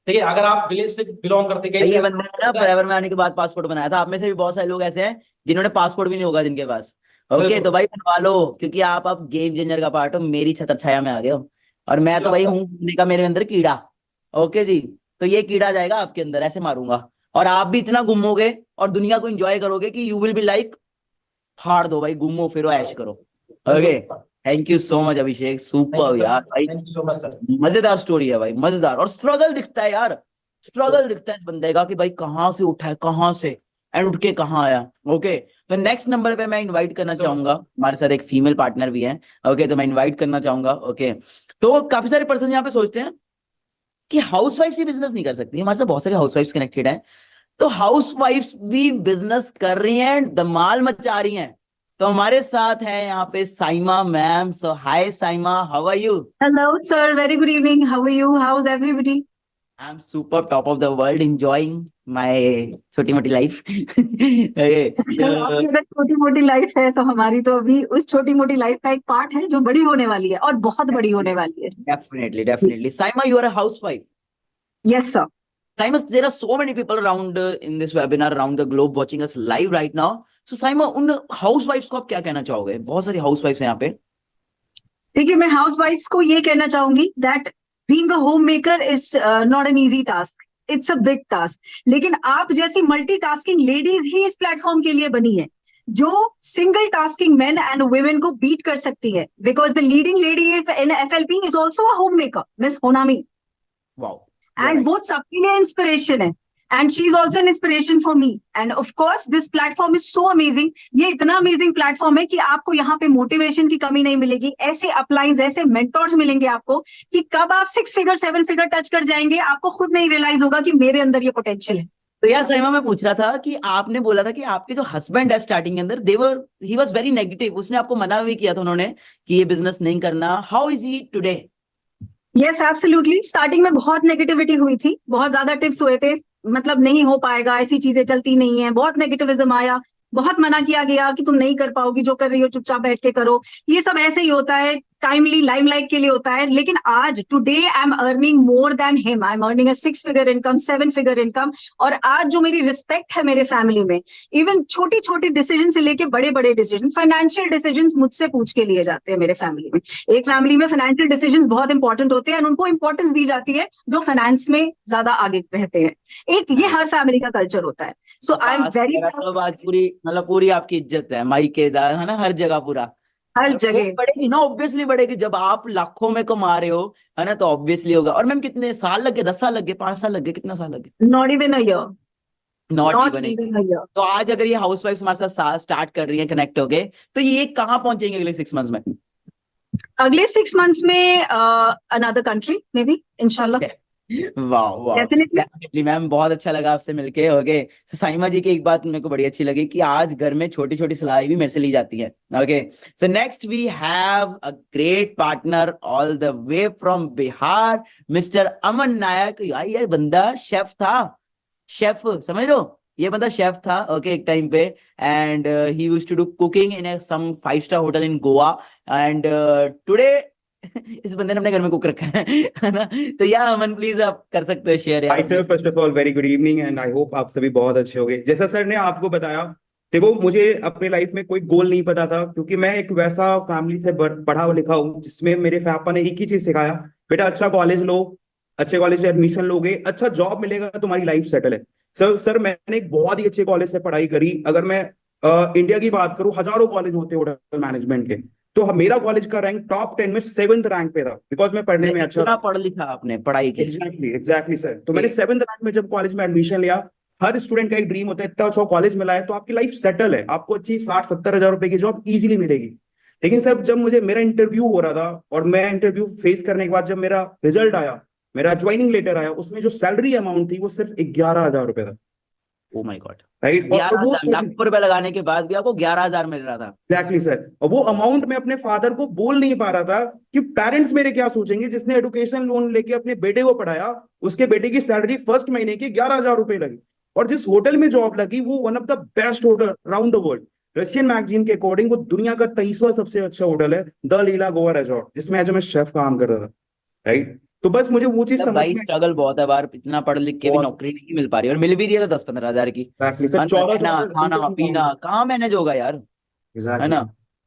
ठीक है, अगर आप विलेज से बिलोंग करते कहीं ये से। बंदे ने ना फॉरएवर में आने के बाद पासपोर्ट बनाया था। आप में से भी बहुत सारे लोग ऐसे हैं जिन्होंने पासपोर्ट भी नहीं होगा जिनके पास। ओके, तो बिल्कुल भाई बनवा लो, क्योंकि आप अब गेम चेंजर का पार्ट हो, मेरी छत्र छाया में आ गए हो, और मैं तो भाई हूँ घूमने का, मेरे अंदर कीड़ा। ओके जी, तो ये कीड़ा जाएगा आपके अंदर, ऐसे मारूंगा, और आप भी इतना घूमोगे और दुनिया को एंजॉय करोगे कि यू विल बी लाइक, फाड़ दो भाई, घूमो फिरो ऐश करो। Okay, thank you so much Abhishek, super यार भाई, thank you so much sir. मजेदार स्टोरी है भाई, मजेदार। और स्ट्रगल दिखता है यार, स्ट्रगल दिखता है इस बंदे का कि भाई कहाँ से उठा है, कहाँ से एंड उठ के कहाँ आया। ओके, तो नेक्स्ट नंबर पे मैं इनवाइट करना चाहूंगा, हमारे साथ एक फीमेल पार्टनर भी है। ओके, तो मैं इनवाइट करना चाहूंगा। ओके, तो काफी सारे पर्सन यहाँ पे सोचते हैं कि हाउसवाइफ्स ही बिजनेस नहीं कर सकती, हमारे साथ बहुत सारे हाउसवाइफ्स कनेक्टेड हैं, तो हाउसवाइफ्स भी बिजनेस कर रही हैं, धमाल मचा रही हैं। तो हमारे साथ है यहाँ पे Saima ma'am. So hi Saima, how are you? Hello, sir. Very good evening. How are you? How's everybody? I am super top of the world, enjoying my छोटी मोटी लाइफ। Sir, आपकी अगर छोटी मोटी लाइफ है तो हमारी तो अभी उस छोटी मोटी लाइफ का एक पार्ट है जो बड़ी होने वाली है और बहुत बड़ी होने वाली है। Definitely definitely. Saima, you are a housewife. Yes, sir. Saima, there are so many people around in this webinar around the globe watching us live right now. So Saima, उन हाउसवाइफ्स को आप क्या कहना चाहोगे? बहुत सारी हाउसवाइफ्स हैं यहाँ पे। देखिए, मैं हाउस वाइफ्स को ये कहना चाहूंगी that being a home maker is not an easy task, it's a big task. लेकिन आप जैसी मल्टीटास्किंग लेडीज ही इस प्लेटफॉर्म के लिए बनी है जो single tasking men and women को बीट कर सकती है, because the leading lady in FLP is also a homemaker, miss होनामी, वाओ, एंड वो सबके लिए इंस्पिरेशन है, and she is also an inspiration for me. And of course this platform is so amazing. ये इतना amazing platform है कि आपको यहाँ पे मोटिवेशन की कमी नहीं मिलेगी, ऐसे अपलाइंस, ऐसे मेंटोर्स मिलेंगे आपको कि कब आप 6 फिगर 7 फिगर टच कर जाएंगे आपको खुद नहीं रियलाइज होगा कि मेरे अंदर ये पोटेंशियल है। तो यार साइमा, मैं पूछ रहा था कि आपने बोला था कि आपके जो हस्बैंड है स्टार्टिंग के अंदर ही वाज वेरी नेगेटिव, उसने आपको मना भी किया था उन्होंने कि ये बिजनेस नहीं करना। How is he today? Yes, absolutely. Starting में बहुत नेगेटिविटी हुई थी, बहुत ज्यादा टिप्स हुए थे, मतलब नहीं हो पाएगा, ऐसी चीजें चलती नहीं है, बहुत नेगेटिविज्म आया, बहुत मना किया गया कि तुम नहीं कर पाओगी, जो कर रही हो चुपचाप बैठ के करो, ये सब ऐसे ही होता है, टाइमली लाइमलाइट के लिए होता है। लेकिन आज today I am earning more than him, I am earning a 6 figure income, 7 figure income. और आज जो मेरी रिस्पेक्ट है मेरे फैमिली में, इवन छोटी छोटी डिसीजन से लेके बड़े बड़े डिसीजन, फाइनेंशियल डिसीजन मुझसे पूछ के लिए जाते हैं मेरे फैमिली में। एक फैमिली में फाइनेंशियल डिसीजन बहुत इंपॉर्टेंट होते हैं और उनको इंपॉर्टेंस दी जाती है जो फाइनेंस में ज्यादा आगे रहते हैं। एक ये हर फैमिली का कल्चर होता है। सो आई एम सास वेरी वगैरह सब आज पूरी मतलब पूरी आपकी इज्जत है, मायकेदार है ना, हर जगह पूरा। हर वो जगह। बढ़ेगी ना, ऑब्वियसली बढ़ेगी, जब आप लाखों में कमा रहे हो, है ना, तो ऑब्वियसली होगा। और मैम कितने साल लगे, 10 साल लगे, 5 साल लगे, कितना साल लगे? Not even a year, not not even. Even a year. तो आज अगर ये हाउसवाइफ हमारे साथ स्टार्ट कर रही है, कनेक्ट हो गए, तो ये कहाँ पहुंचेंगे अगले 6 मंथ्स में? अगले 6 मंथ्स में अनदर कंट्री मे बी, इंशाल्लाह। वाह वाह, डेफिनेटली। डेफिनेटली मैम, बहुत अच्छा लगा आपसे मिलके। ओके, तो साइमा जी की एक बात मेरे को बड़ी अच्छी लगी कि आज घर में छोटी छोटी सलाह भी मेरे से ली जाती है। Okay, so next we have a great partner all the way from Bihar, mister Aman Nayak. यार ये बंदा शेफ था, शेफ समझ लो, ये बंदा शेफ था। ओके, एक टाइम पे, and he used to do cooking in some 5 star hotel in Goa, and today इस बंदे ने अपने घर में कुक रखा है ना। तो यार अमन, प्लीज आप कर सकते हो शेयर हाय यार। Sir, first of all very good evening and I hope आप सभी बहुत अच्छे होंगे। जैसा सर ने आपको बताया, देखो मुझे अपनी लाइफ में कोई गोल नहीं पता था, क्योंकि मैं एक वैसा फैमिली से पढ़ा लिखा हूँ जिसमें मेरे पापा ने एक ही चीज सिखाया, बेटा अच्छा कॉलेज लो, अच्छे कॉलेज से एडमिशन लोगे, अच्छा जॉब मिलेगा, तुम्हारी लाइफ सेटल है। सर मैंने एक बहुत ही अच्छे कॉलेज से पढ़ाई करी। अगर मैं इंडिया की बात करूं, हजारों कॉलेज होते हैं होटल मैनेजमेंट के, तो मेरा कॉलेज का रैंक टॉप 10 में 7th रैंक पे था, बिकॉज मैं पढ़ने में अच्छा इतना पढ़ लिखा आपने पढ़ाई के लिए? Exactly sir. तो मैंने 7th रैंक में जब कॉलेज में एडमिशन लिया, हर स्टूडेंट का एक ड्रीम होता है, इतना अच्छा कॉलेज मिला है तो आपकी लाइफ सेटल है, आपको अच्छी 60-70 हजार रुपए की जॉब इजीली मिलेगी। लेकिन सर जब मुझे मेरा इंटरव्यू हो रहा था और मैं इंटरव्यू फेस करने के बाद जब मेरा रिजल्ट आया, मेरा ज्वाइनिंग लेटर आया, उसमें जो सैलरी अमाउंट थी वो सिर्फ 11,000 रुपए था। ओ माय गॉड, राइट, 11,000 लाख रुपए लगाने के बाद भी आपको 11,000 मिल रहा था? Exactly sir. और वो अमाउंट मैं अपने फादर को बोल नहीं पा रहा था कि पेरेंट्स मेरे क्या सोचेंगे, जिसने एजुकेशन लोन लेके अपने बेटे को पढ़ाया, उसके बेटे की सैलरी फर्स्ट महीने की 11,000 रुपए लगी, और जिस होटल में जॉब लगी वो one of the best hotel around the world. Russian magazine के अकॉर्डिंग वो दुनिया का 23वां सबसे अच्छा होटल है, द लीला गोवा रिजॉर्ट, जिसमें एज मैं शेफ काम कर रहा था। राइट, तो बस मुझे वो चीज मतलब समझ भाई में स्ट्रगल बहुत है बाहर, इतना पढ़ लिख के भी बहुत- नौकरी नहीं मिल पा रही, और मिल भी रही है तो 10-15 हजार की। Exactly, सर, खाना 14 खाना पीना कहाँ मैनेज होगा यार, है ना?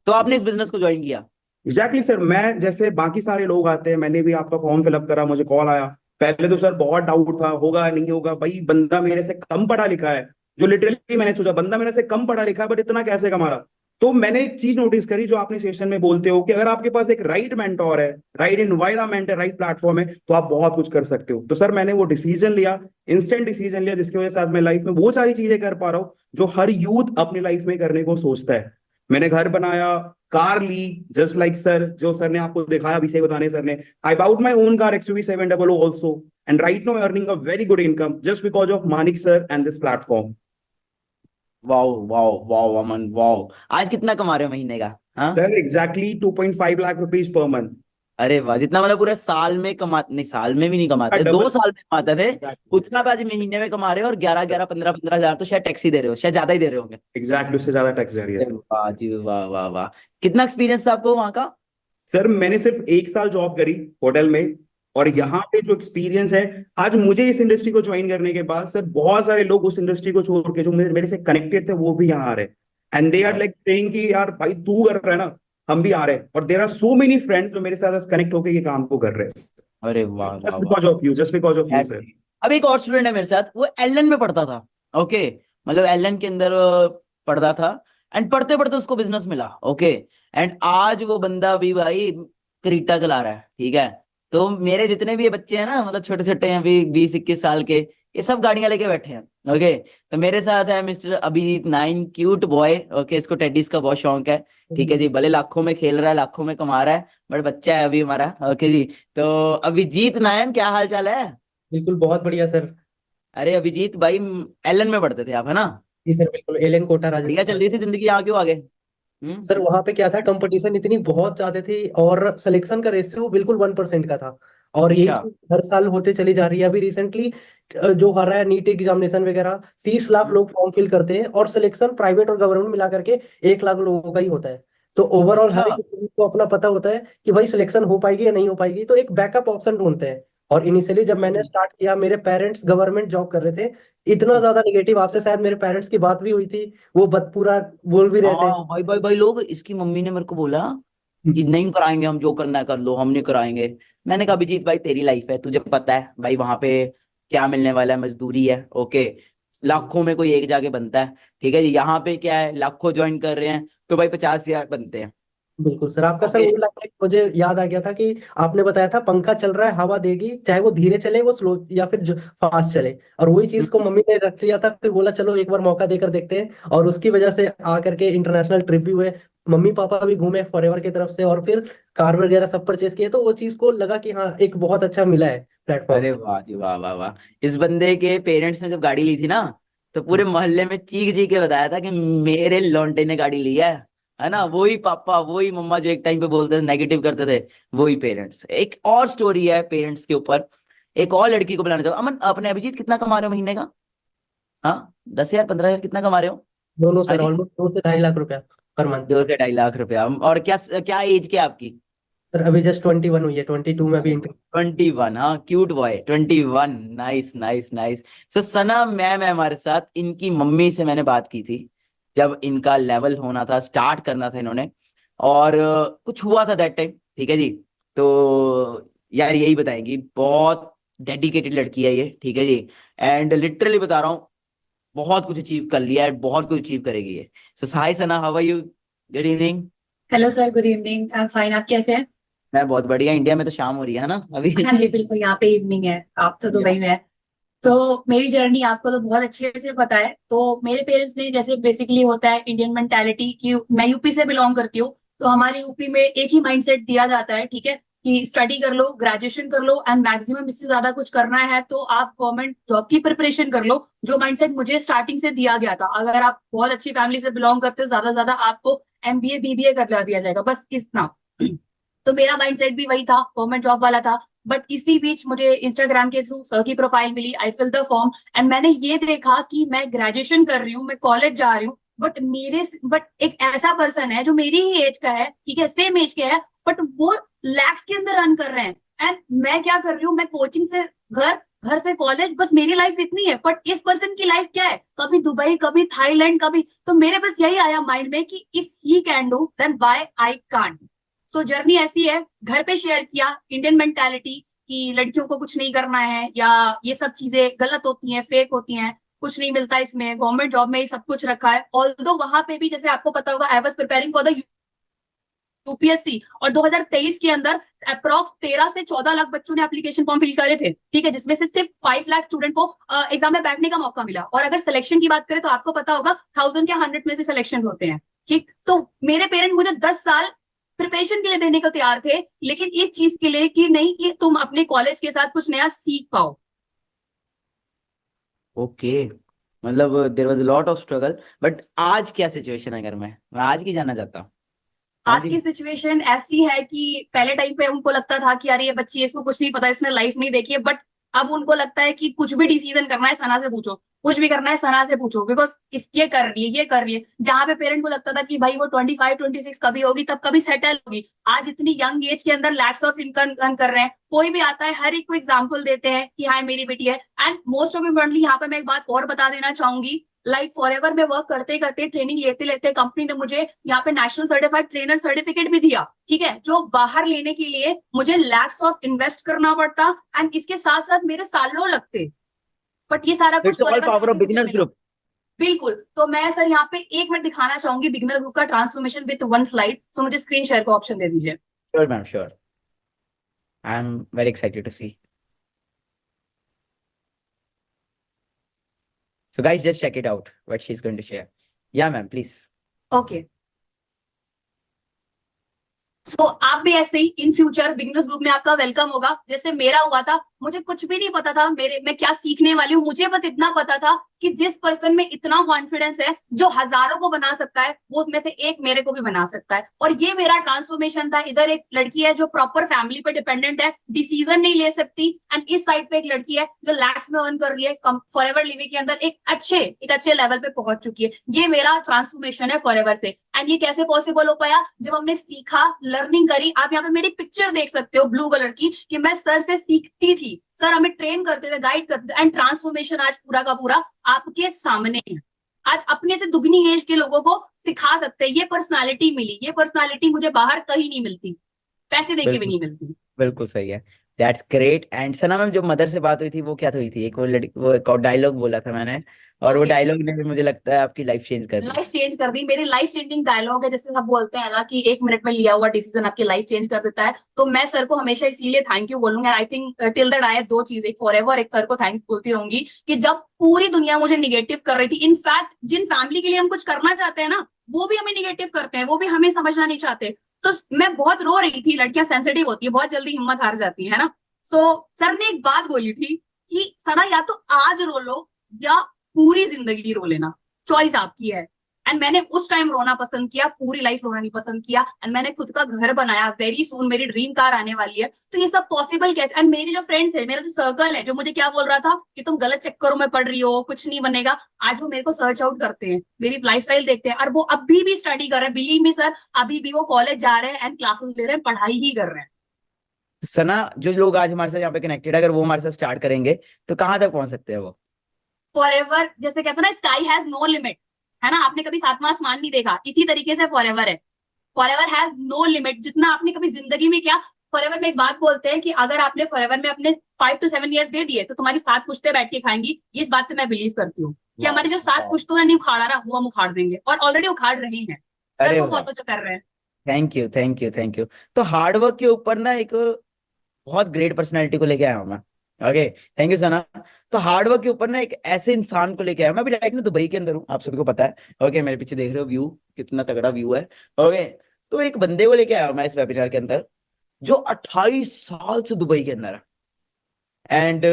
तो आपने इस बिजनेस को ज्वाइन किया? Exactly sir. मैं जैसे बाकी सारे लोग आते हैं, मैंने भी आपका फॉर्म फिलअप करा, मुझे कॉल आया। पहले तो सर बहुत डाउट था, होगा नहीं होगा, भाई बंदा मेरे से कम पढ़ा लिखा है, जो लिटरली मैंने सोचा बंदा मेरे से कम पढ़ा लिखा है बट इतना कैसे कमा रहा। तो मैंने एक चीज नोटिस करी, जो आपने सेशन में बोलते हो कि अगर आपके पास एक राइट मेंटोर है, राइट एनवायरमेंट है, राइट प्लेटफॉर्म है, तो आप बहुत कुछ कर सकते हो। तो सर मैंने वो डिसीजन लिया, इंस्टेंट डिसीजन लिया, जिसकी वजह से आज मैं लाइफ में वो सारी चीजें कर पा रहा हूँ जो हर यूथ अपनी लाइफ में करने को सोचता है। मैंने घर बनाया, कार ली, जस्ट लाइक सर, जो सर ने आपको दिखाया अभी से बताने सर ने। I bought my own car XUV 700 also, and right now I earning a very good income just because of Manik sir and this platform. Wow wow wow Aman, wow. आज कितना कमा रहे हो महीने का? हाँ sir exactly 2.5 lakh rupees per month. अरे वाह, जितना मतलब पूरे साल में कमाते, नहीं साल में भी नहीं कमाते, 2 साल में कमाते थे उतना पे आज महीने में कमा रहे हो, और 11-11 15-15 हजार तो शायद टैक्स ही दे रहे हो, शायद ज्यादा ही दे रहे होंगे। एग्जैक्टली, उससे ज्यादा टैक्स जा रही है। वाह जी, वाह वाह वाह। कितना एक्सपीरियंस था आपको वहां का? सर मैंने सिर्फ 1 साल जॉब करी होटल में, और यहाँ पे जो एक्सपीरियंस है, आज मुझे इस इंडस्ट्री को ज्वाइन करने के बाद सर बहुत सारे लोग उस इंडस्ट्री को छोड़ के जो मेरे से कनेक्टेड थे वो भी यहाँ आ रहे, and they are like saying कि यार भाई तू कर रहा है ना, हम भी आ रहे हैं। और there are so many friends जो मेरे साथ कनेक्ट होकर ये काम को कर रहे हैं, अरे वाह जस्ट वाह because of you, just because of you sir. अब एक और स्टूडेंट है मेरे साथ, वो एलन में पढ़ता था। ओके, मतलब एलन के अंदर पढ़ता था, एंड पढ़ते पढ़ते उसको बिजनेस मिला। ओके, एंड आज वो बंदा भी भाई क्रीटा चला रहा है, ठीक है? तो मेरे जितने भी ये बच्चे हैं ना, मतलब छोटे छोटे हैं अभी 20-21 साल के, ये सब गाड़ियां लेके बैठे हैं। ओके, तो मेरे साथ है mister Abhijeet Nain, cute boy. Okay, इसको टेडीज का बहुत शौक है, ठीक है जी? भले लाखों में खेल रहा है, लाखों में कमा रहा है, बट बच्चा है अभी हमारा। ओके जी, तो अभिजीत नायन, क्या हाल चाल है? बिल्कुल, बहुत बढ़िया सर। अरे अभिजीत भाई, एलन में पढ़ते थे आप, है ना? जी सर, बिल्कुल एलन कोटा बढ़िया राजस्थान। चल रही थी जिंदगी, यहाँ क्यों आ गए? सर वहां पे क्या था, कंपटीशन इतनी बहुत ज्यादा थी और सिलेक्शन का रेशियो बिल्कुल 1% का था। और ये अच्छा। चीज हर साल होते चली जा रही है। अभी रिसेंटली जो हो रहा है नीट एग्जामिनेशन वगैरह, 30 लाख लोग फॉर्म फिल करते हैं और सिलेक्शन प्राइवेट और गवर्नमेंट मिला करके 1 लाख लोगों का ही होता है। तो ओवरऑल हर अच्छा। एक student को अपना पता होता है कि भाई सिलेक्शन हो पाएगी या नहीं हो पाएगी, तो एक बैकअप ऑप्शन ढूंढते हैं। और इनिशियली जब मैंने स्टार्ट किया, मेरे पेरेंट्स गवर्नमेंट जॉब कर रहे थे, इतना ज्यादा निगेटिव, आपसे शायद मेरे पेरेंट्स की बात भी हुई थी, वो पूरा बोल भी रहे थे। हाँ भाई भाई भाई, लोग, इसकी मम्मी ने मेरे को बोला कि नहीं कराएंगे हम, जो करना है कर लो, हम नहीं कराएंगे। मैंने कहा अभिजीत भाई तेरी लाइफ है, तुझे पता है भाई वहां पे क्या मिलने वाला है, मजदूरी है। ओके, लाखों में कोई एक जाके बनता है, ठीक है जी। यहाँ पे क्या है, लाखों ज्वाइन कर रहे हैं तो भाई 50,000 बनते हैं। बिल्कुल सर, आपका सर ओके। वो लाइन मुझे याद आ गया था कि आपने बताया था पंखा चल रहा है, हवा देगी, चाहे वो धीरे चले, वो स्लो या फिर फास्ट चले। और वही चीज को मम्मी ने रख लिया था, फिर बोला चलो एक बार मौका देकर देखते हैं, और उसकी वजह से आकर के इंटरनेशनल ट्रिप भी हुए, मम्मी पापा भी घूमे फॉरएवर की तरफ से, और फिर कार वगैरह सब परचेज किए, तो वो चीज को लगा कि हाँ एक बहुत अच्छा मिला है प्लेटफॉर्म। अरे वाह जी, वाह वाह वाह। इस बंदे के पेरेंट्स ने जब गाड़ी ली थी ना, तो पूरे मोहल्ले में चीख चीख के बताया था कि मेरे लौंडे ने गाड़ी ली है ना। वही पापा वही मम्मा जो एक टाइम पे बोलते थे, नेगेटिव करते थे, वही पेरेंट्स। एक और स्टोरी है पेरेंट्स के ऊपर, एक और लड़की को बुलाना चाहूँ। अमन, अपने अभिजीत कितना कमा रहे हो महीने का? हाँ, 10,000 15,000 कितना कमा रहे हो? दोनों सर अभिजीत? ऑलमोस्ट 2 से 2.5 लाख रुपया पर मंथ। 2 से 2.5 लाख रुपया। और क्या क्या एज के आपकी? सर अभी जस्ट 21 हुई है, 22 में अभी इंटर। 21, हाँ, cute boy 21। Nice nice nice. तो सना मैम है हमारे साथ, इनकी मम्मी से मैंने बात की थी जब इनका लेवल होना था, स्टार्ट करना था इन्होंने, और कुछ हुआ था दैट टाइम, ठीक है जी। तो यार यही बताएंगी, बहुत डेडिकेटेड लड़की है ये, ठीक है जी। एंड लिटरली बता रहा हूँ, बहुत कुछ अचीव कर लिया है, बहुत कुछ अचीव करेगी ये। So hi Sana, how are you? Good evening. Hello sir, good evening. I am fine. आप कैसे हैं? मैं बहुत बढ़िया। इंडिया में तो शाम हो रही है ना अभी? हाँ जी, बिल्कुल, यहाँ पे इवनिंग है। आप तो दुबई में है। तो मेरी जर्नी आपको तो बहुत अच्छे से पता है। तो मेरे पेरेंट्स ने, जैसे बेसिकली होता है इंडियन मेंटालिटी की, मैं यूपी से बिलोंग करती हूँ, तो हमारे यूपी में एक ही माइंडसेट दिया जाता है, ठीक है, कि स्टडी कर लो, ग्रेजुएशन कर लो, एंड मैक्सिमम इससे ज्यादा कुछ करना है तो आप गवर्नमेंट जॉब की प्रिपरेशन कर लो। जो माइंडसेट मुझे स्टार्टिंग से दिया गया था, अगर आप बहुत अच्छी फैमिली से बिलोंग करते हो, ज्यादा से ज्यादा आपको एमबीए बीबीए कर दिया जाएगा, बस इतना। तो मेरा माइंडसेट भी वही था, गवर्नमेंट जॉब वाला था। बट इसी बीच मुझे इंस्टाग्राम के थ्रू सर की प्रोफाइल मिली, I fill the form, and मैंने ये देखा कि मैं ग्रेजुएशन कर रही हूँ, मैं कॉलेज जा रही हूँ, बट एक ऐसा पर्सन है जो मेरी ही एज का है, ठीक है, सेम एज के है, बट वो लैक्स के अंदर अर्न कर रहे हैं। एंड मैं क्या कर रही हूँ, मैं कोचिंग से घर, घर से कॉलेज, बस मेरी लाइफ इतनी है, बट इस पर्सन की लाइफ क्या है, कभी दुबई, कभी थाईलैंड, कभी। तो मेरे बस यही आया माइंड में कि if he can do then why I can't. So journey ऐसी है। घर पे शेयर किया इंडियन मेंटालिटी कि लड़कियों को कुछ नहीं करना है, या ये सब चीजें गलत होती हैं, फेक होती हैं, कुछ नहीं मिलता इसमें, गवर्नमेंट जॉब में ही सब कुछ रखा है। ऑल्दो वहां पे भी, जैसे आपको पता होगा, I was preparing for the UPSC, और 2023 के अंदर अप्रॉक्स 13 से 14 लाख बच्चों ने एप्लीकेशन फॉर्म फिल करे थे, ठीक है, जिसमें से सिर्फ 5 लाख स्टूडेंट को एग्जाम में बैठने का मौका मिला। और अगर सिलेक्शन की बात करें तो आपको पता होगा 1000 या 100 में से सिलेक्शन होते हैं, ठीक। तो मेरे पेरेंट मुझे 10 साल प्रिपरेशन के लिए देने को तैयार थे, लेकिन इस चीज के लिए कि नहीं, कि तुम अपने कॉलेज के साथ कुछ नया सीख पाओ। ओके, मतलब there was lot of struggle, but आज क्या सिचुएशन है घर में? मैं आज की जानना चाहता हूँ। हाँ आज जी। की सिचुएशन ऐसी है कि पहले टाइम पे उनको लगता था कि यार ये बच्ची है, इसको कुछ नहीं पता, इसने लाइफ नहीं देखी है, बट अब उनको लगता है कि कुछ भी डिसीजन करना है सना से पूछो, कुछ भी करना है सना से पूछो, बिकॉज इस ये कर रही है, ये कर रही है। जहां पे पेरेंट को लगता था कि भाई वो 25 26 कभी होगी, तब कभी सेटल होगी, आज इतनी यंग एज के अंदर लैक्स ऑफ इनकम अर्न कर रहे हैं। कोई भी आता है, हर एक को एग्जाम्पल देते हैं कि हाँ मेरी बेटी है। एंड मोस्ट ऑफ इम्पोर्टेंटली यहाँ पे मैं एक बात और बता देना चाहूंगी, लाइक फॉरएवर में वर्क करते करते, ट्रेनिंग लेते लेते, कंपनी ने मुझे यहाँ पे नेशनल सर्टिफाइड ट्रेनर सर्टिफिकेट भी दिया, ठीक है, जो बाहर लेने के लिए मुझे लैक्स ऑफ इन्वेस्ट करना पड़ता, एंड इसके साथ साथ मेरे सालों लगते, बट ये सारा कुछ it's all forever power of करके मुझे बिगिनर्स मिला। ग्रुप। बिल्कुल। तो मैं सर यहाँ पे 1 मिनट दिखाना चाहूंगी बिगिनर ग्रुप का ट्रांसफॉर्मेशन विद 1 स्लाइड। सो मुझे स्क्रीन शेयर का ऑप्शन दे दीजिए। Sure ma'am, sure. I am very excited to see. So guys, just check it out what she's going to share. Yeah, ma'am, please. Okay, so आप भी ऐसे ही in future beginners group में आपका welcome होगा, जैसे मेरा हुआ था। मुझे कुछ भी नहीं पता था मैं क्या सीखने वाली हूँ। मुझे बस इतना पता था कि जिस पर्सन में इतना कॉन्फिडेंस है, जो हजारों को बना सकता है, वो उसमें से एक मेरे को भी बना सकता है। और ये मेरा ट्रांसफॉर्मेशन था। इधर एक लड़की है जो प्रॉपर फैमिली पे डिपेंडेंट है, डिसीजन नहीं ले सकती, एंड इस साइड पे एक लड़की है जो लैक्स में अर्न कर रही है, फॉरएवर लिविंग के अंदर एक अच्छे लेवल पे पहुंच चुकी है। ये मेरा ट्रांसफॉर्मेशन है फॉरएवर से। एंड ये कैसे पॉसिबल हो पाया? जब हमने सीखा, लर्निंग करी। आप यहाँ पे मेरी पिक्चर देख सकते हो ब्लू कलर की, कि मैं सर से सीखती थी, सर हमें ट्रेन करते थे, गाइड करते थे, एंड ट्रांसफॉर्मेशन आज पूरा का पूरा आपके सामने है। आज अपने से दुगनी एज के लोगों को सिखा सकते हैं। ये पर्सनालिटी मिली, ये पर्सनालिटी मुझे बाहर कहीं नहीं मिलती, पैसे देके भी बिल्कुल नहीं मिलती। बिल्कुल सही है। That's great. And Sana ma'am, जो मदर से बात हुई थी वो क्या हुई थी? एक वो लड़की, वो एक डायलॉग बोला था मैंने, और वो Okay. डायलॉग ने भी मुझे लगता है आपकी लाइफ चेंज कर दी। लाइफ चेंज कर दी मेरी। लाइफ चेंजिंग डायलॉग है, जैसे सब बोलते हैं ना कि 1 मिनट में लिया हुआ डिसीजन आपकी लाइफ चेंज कर देता है। तो मैं सर को हमेशा इसीलिए थैंक यू बोलूंगा। I think till that I have 2 चीजें, एक फॉरएवर, एक सर को थैंक बोलती रहूंगी, कि जब पूरी दुनिया मुझे निगेटिव कर रही थी, इनफैक्ट जिन फैमिली के लिए हम कुछ करना चाहते हैं ना, वो भी हमें निगेटिव करते हैं, वो भी हमें समझना नहीं चाहते। तो मैं बहुत रो रही थी। लड़कियां सेंसिटिव होती है, बहुत जल्दी हिम्मत हार जाती है ना। सो सर ने एक बात बोली थी कि सना, या तो आज रो लो या पूरी जिंदगी रो लेना, चॉइस आपकी है। एंड मैंने उस टाइम रोना पसंद किया, पूरी लाइफ रोना नहीं पसंद किया। एंड मैंने खुद का घर बनाया, वेरी सून मेरी ड्रीम कार आने वाली है। तो ये सब पॉसिबल कैसे? एंड मेरी जो फ्रेंड्स है, मेरा जो सर्कल है, जो मुझे क्या बोल रहा था कि तुम गलत चक्करों में पढ़ रही हो, कुछ नहीं बनेगा, आज वो मेरे को सर्च आउट करते हैं, मेरी लाइफस्टाइल देखते हैं, और वो अभी भी स्टडी कर रहे हैं। बिलीव मी सर, अभी भी वो कॉलेज जा रहे हैं एंड क्लासेस ले रहे हैं, पढ़ाई ही कर रहे हैं। सना, जो लोग आज हमारे साथ यहाँ पे कनेक्टेड, अगर वो हमारे साथ स्टार्ट करेंगे तो कहाँ तक पहुंच सकते हैं वो? फॉरएवर, जैसे कहते हैं ना, स्काई हैज नो लिमिट, है ना। आपने कभी सातवां आसमान नहीं देखा, इसी तरीके से फॉरएवर है। Forever has no limit. जितना आपने कभी जिंदगी में किया, फॉरएवर में एक बात बोलते हैं कि अगर आपने फॉरएवर में अपने 5 to 7 years दे दिए, तो तुम्हारी 7 पुश्तें बैठ के खाएंगी। इस बात से मैं बिलीव करती हूँ कि हमारी जो 7 पुश्तों ने नहीं उखाड़ा ना, वो हम उखाड़ देंगे, और ऑलरेडी उखाड़ रहे हैं। सर अरे को वाह, फॉलो जो कर रहे हैं। Thank you thank you thank you. तो हार्डवर्क के ऊपर ना एक बहुत ग्रेट पर्सनैलिटी को लेके आया हूँ मैं। ओके, थैंक यू सना। तो हार्डवर्क के ऊपर ना एक ऐसे इंसान को लेके आया। मैं अभी राइट ना दुबई के अंदर हूँ, आप सभी को पता है। ओके, मेरे पीछे देख रहे हो व्यू, कितना तगड़ा व्यू है। ओके, तो एक बंदे को लेके आया हूँ मैं इस वेबिनार के अंदर, जो 28 साल से दुबई के अंदर है। एंड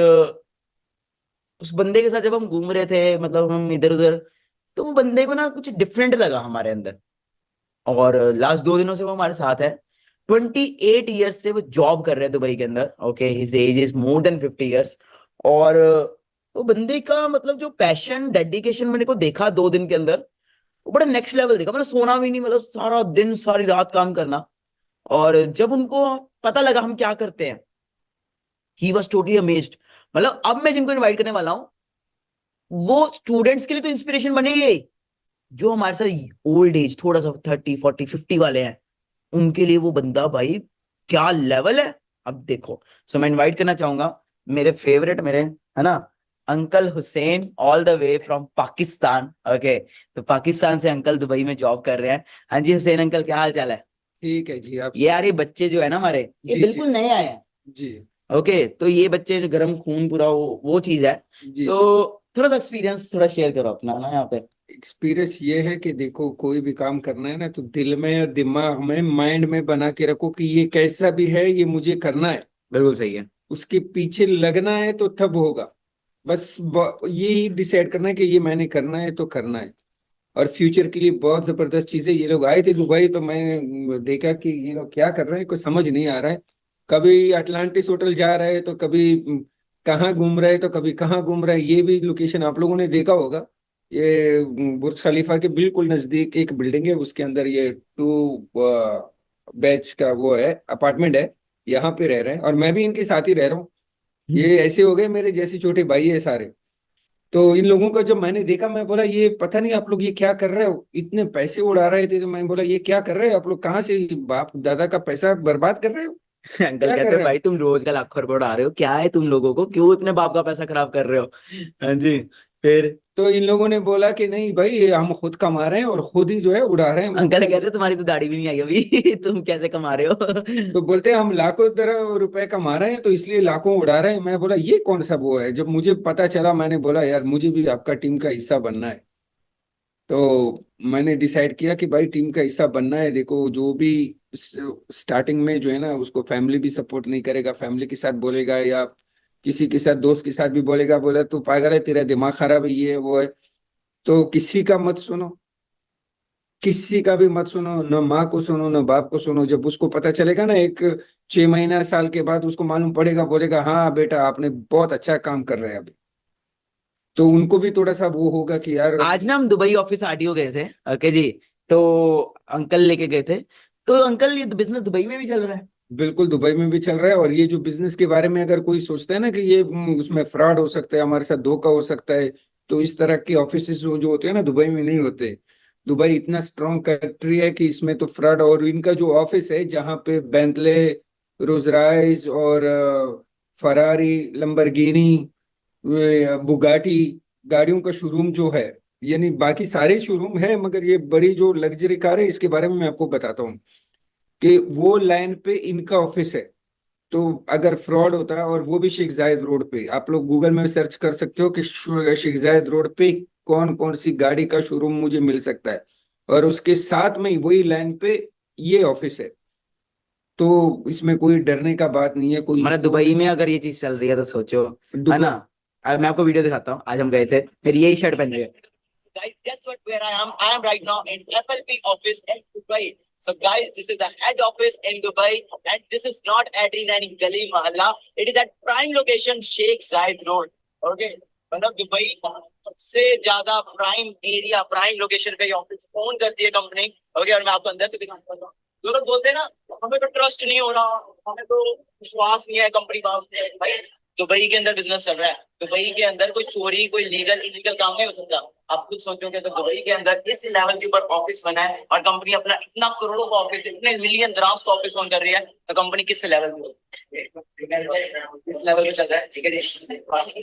उस बंदे के साथ जब हम घूम रहे थे, मतलब हम इधर उधर, तो वो बंदे को ना कुछ डिफरेंट लगा हमारे अंदर। और लास्ट 2 दिनों से वो हमारे साथ है। 28 ईयर्स से वो जॉब कर रहे हैं दुबई के अंदर। Okay, his age is more than 50 years. और वो बंदे का मतलब जो पैशन, डेडिकेशन मैंने को देखा 2 दिन के अंदर, वो बड़ा नेक्स्ट लेवल देखा। मैंने सोना भी नहीं, मतलब सारा दिन सारी रात काम करना। और जब उनको पता लगा हम क्या करते हैं, ही वॉज टोटली अमेज्ड। मतलब अब मैं जिनको इन्वाइट करने वाला हूँ, वो स्टूडेंट्स के लिए तो इंस्पिरेशन बनेगी, जो हमारे साथ ओल्ड एज, थोड़ा सा 30, 40, 50 वाले हैं, उनके लिए वो बंदा भाई क्या लेवल है। अब देखो, सो मैं इनवाइट करना चाहूंगा मेरे फेवरेट, मेरे, है ना, uncle Hussain, all the way from Pakistan. Okay, तो पाकिस्तान से अंकल दुबई में जॉब कर रहे हैं। हाँ जी हुसैन अंकल, क्या हाल चाल है? ठीक है जी। आप ये यार, ये बच्चे जो है ना हमारे, ये जी बिल्कुल नए आए हैं। जी ओके, तो ये बच्चे जो गर्म खून पूरा, वो चीज है। जी तो थोड़ा सा एक्सपीरियंस थोड़ा शेयर करो अपना ना यहाँ पे। एक्सपीरियंस ये है कि देखो, कोई भी काम करना है ना, तो दिल में और दिमाग में, माइंड में बना के रखो कि ये कैसा भी है, ये मुझे करना है। बिल्कुल सही है। उसके पीछे लगना है तो तब होगा। बस ये ही डिसाइड करना है कि ये मैंने करना है तो करना है। और फ्यूचर के लिए बहुत जबरदस्त चीजें। ये लोग आए थे दुबई, तो मैं देखा कि ये लोग क्या कर रहे हैं, कुछ समझ नहीं आ रहा है। कभी अटलांटिस होटल जा रहे हैं, तो कभी कहाँ घूम रहे हैं, तो कभी कहाँ घूम रहे हैं। ये भी लोकेशन आप लोगों ने देखा होगा। ये बुर्ज खलीफा के बिल्कुल नजदीक एक बिल्डिंग है, उसके अंदर ये 2 BH का वो है, अपार्टमेंट है। यहाँ पे रह रहे हैं, और मैं भी इनके साथ ही रह रहा हूँ। ये ऐसे हो गए मेरे जैसे छोटे भाई है सारे। तो इन लोगों का जब मैंने देखा, मैं बोला ये पता नहीं आप लोग ये क्या कर रहे हो, इतने पैसे उड़ा रहे थे। तो मैं बोला ये क्या कर रहे हो आप लोग, कहाँ से बाप दादा का पैसा बर्बाद कर रहे हो, अंकल क्या कर कहते हैं रहे हो। भाई तुम रोज का लाखों रुपए उड़ा रहे हो, क्या है तुम लोगों को, क्यों इतने बाप का पैसा खराब कर रहे हो? हाँ जी, फिर तो इन लोगों ने बोला कि नहीं भाई, हम खुद कमा रहे हैं और खुद ही जो है उड़ा रहे हैं। अंकल कहते हैं तुम्हारी तो दाढ़ी भी नहीं आई अभी तुम कैसे कमा रहे हो? तो बोलते हैं हम लाखों तरह रुपए कमा रहे हैं, तो इसलिए लाखों उड़ा रहे हैं। मैं बोला ये कौन सा वो है। जब मुझे पता चला, मैंने बोला यार मुझे भी आपका टीम का हिस्सा बनना है। तो मैंने डिसाइड किया कि भाई टीम का हिस्सा बनना है। देखो, जो भी स्टार्टिंग में जो है ना, उसको फैमिली भी सपोर्ट नहीं करेगा, फैमिली के साथ बोलेगा या किसी के साथ दोस्त के साथ भी बोलेगा, बोला तू पागल है, तेरा दिमाग खराब है, ये है, वो है। तो किसी का मत सुनो, किसी का भी मत सुनो, न माँ को सुनो न बाप को सुनो। जब उसको पता चलेगा ना, एक 6 महीना साल के बाद उसको मालूम पड़ेगा, बोलेगा हाँ बेटा आपने बहुत अच्छा काम कर रहे हैं अभी। तो उनको भी थोड़ा सा वो होगा कि यार। आज ना हम दुबई ऑफिस आरटीओ गए थे, ओके जी। तो अंकल लेके गए थे। तो अंकल ये बिजनेस दुबई में भी चल रहा है? बिल्कुल दुबई में भी चल रहा है। और ये जो बिजनेस के बारे में अगर कोई सोचता है ना कि ये उसमें फ्रॉड हो सकता है, हमारे साथ धोखा हो सकता है, तो इस तरह के ऑफिस जो होते हैं ना दुबई में नहीं होते। दुबई इतना स्ट्रांग कंट्री है कि इसमें तो फ्रॉड। और इनका जो ऑफिस है जहाँ पे बेंटले, रोल्स रॉयस और फरारी, लंबरगिनी, बुगाटी गाड़ियों का शोरूम जो है, यानी बाकी सारे शोरूम है, मगर ये बड़ी जो लग्जरी कार है इसके बारे में मैं आपको बताता हूँ कि वो लाइन पे इनका ऑफिस है। तो अगर फ्रॉड होता है, और वो भी शेख जायद रोड पे, आप लोग गूगल में सर्च कर सकते हो कि शेख जायद रोड पे कौन कौन सी गाड़ी का शोरूम मुझे मिल सकता है, और उसके साथ में ही वही लाइन पे ये ऑफिस है। तो इसमें कोई डरने का बात नहीं है कोई। मतलब दुबई में अगर ये चीज चल रही है तो सोचो, है दुबई ना। अब मैं आपको वीडियो दिखाता हूँ, आज हम गए थे, फिर यही शर्ट पहन रहे हैं। Guys, guess what? Where I am? I am right now in FLP office in Dubai. So, guys, this is the head office in Dubai, and this is not at in any gully mahalla. It is at prime location, Sheikh Zayed Road. Okay, मतलब Dubai सबसे ज्यादा prime area, prime location पे office own करती है company. Okay, और मैं आपको अंदर से दिखाता हूँ। जो लोग बोलते हैं ना हमें तो ट्रस्ट नहीं हो रहा, हमें तो विश्वास नहीं है कंपनी का, भाई दुबई के अंदर बिजनेस चल रहा है। दुबई के अंदर कोई चोरी, कोई लीगल इलीगल काम नहीं हो सकता। आप खुद सोचोगे तो दुबई के अंदर इस लेवल के ऊपर ऑफिस बना है, और कंपनी अपना इतना करोड़ों का ऑफिस, इतने मिलियन द्राम्स का ऑफिस ओन कर रही है, तो कंपनी किस लेवल पे इस लेवल पे चल रहा है। ठीक है जी,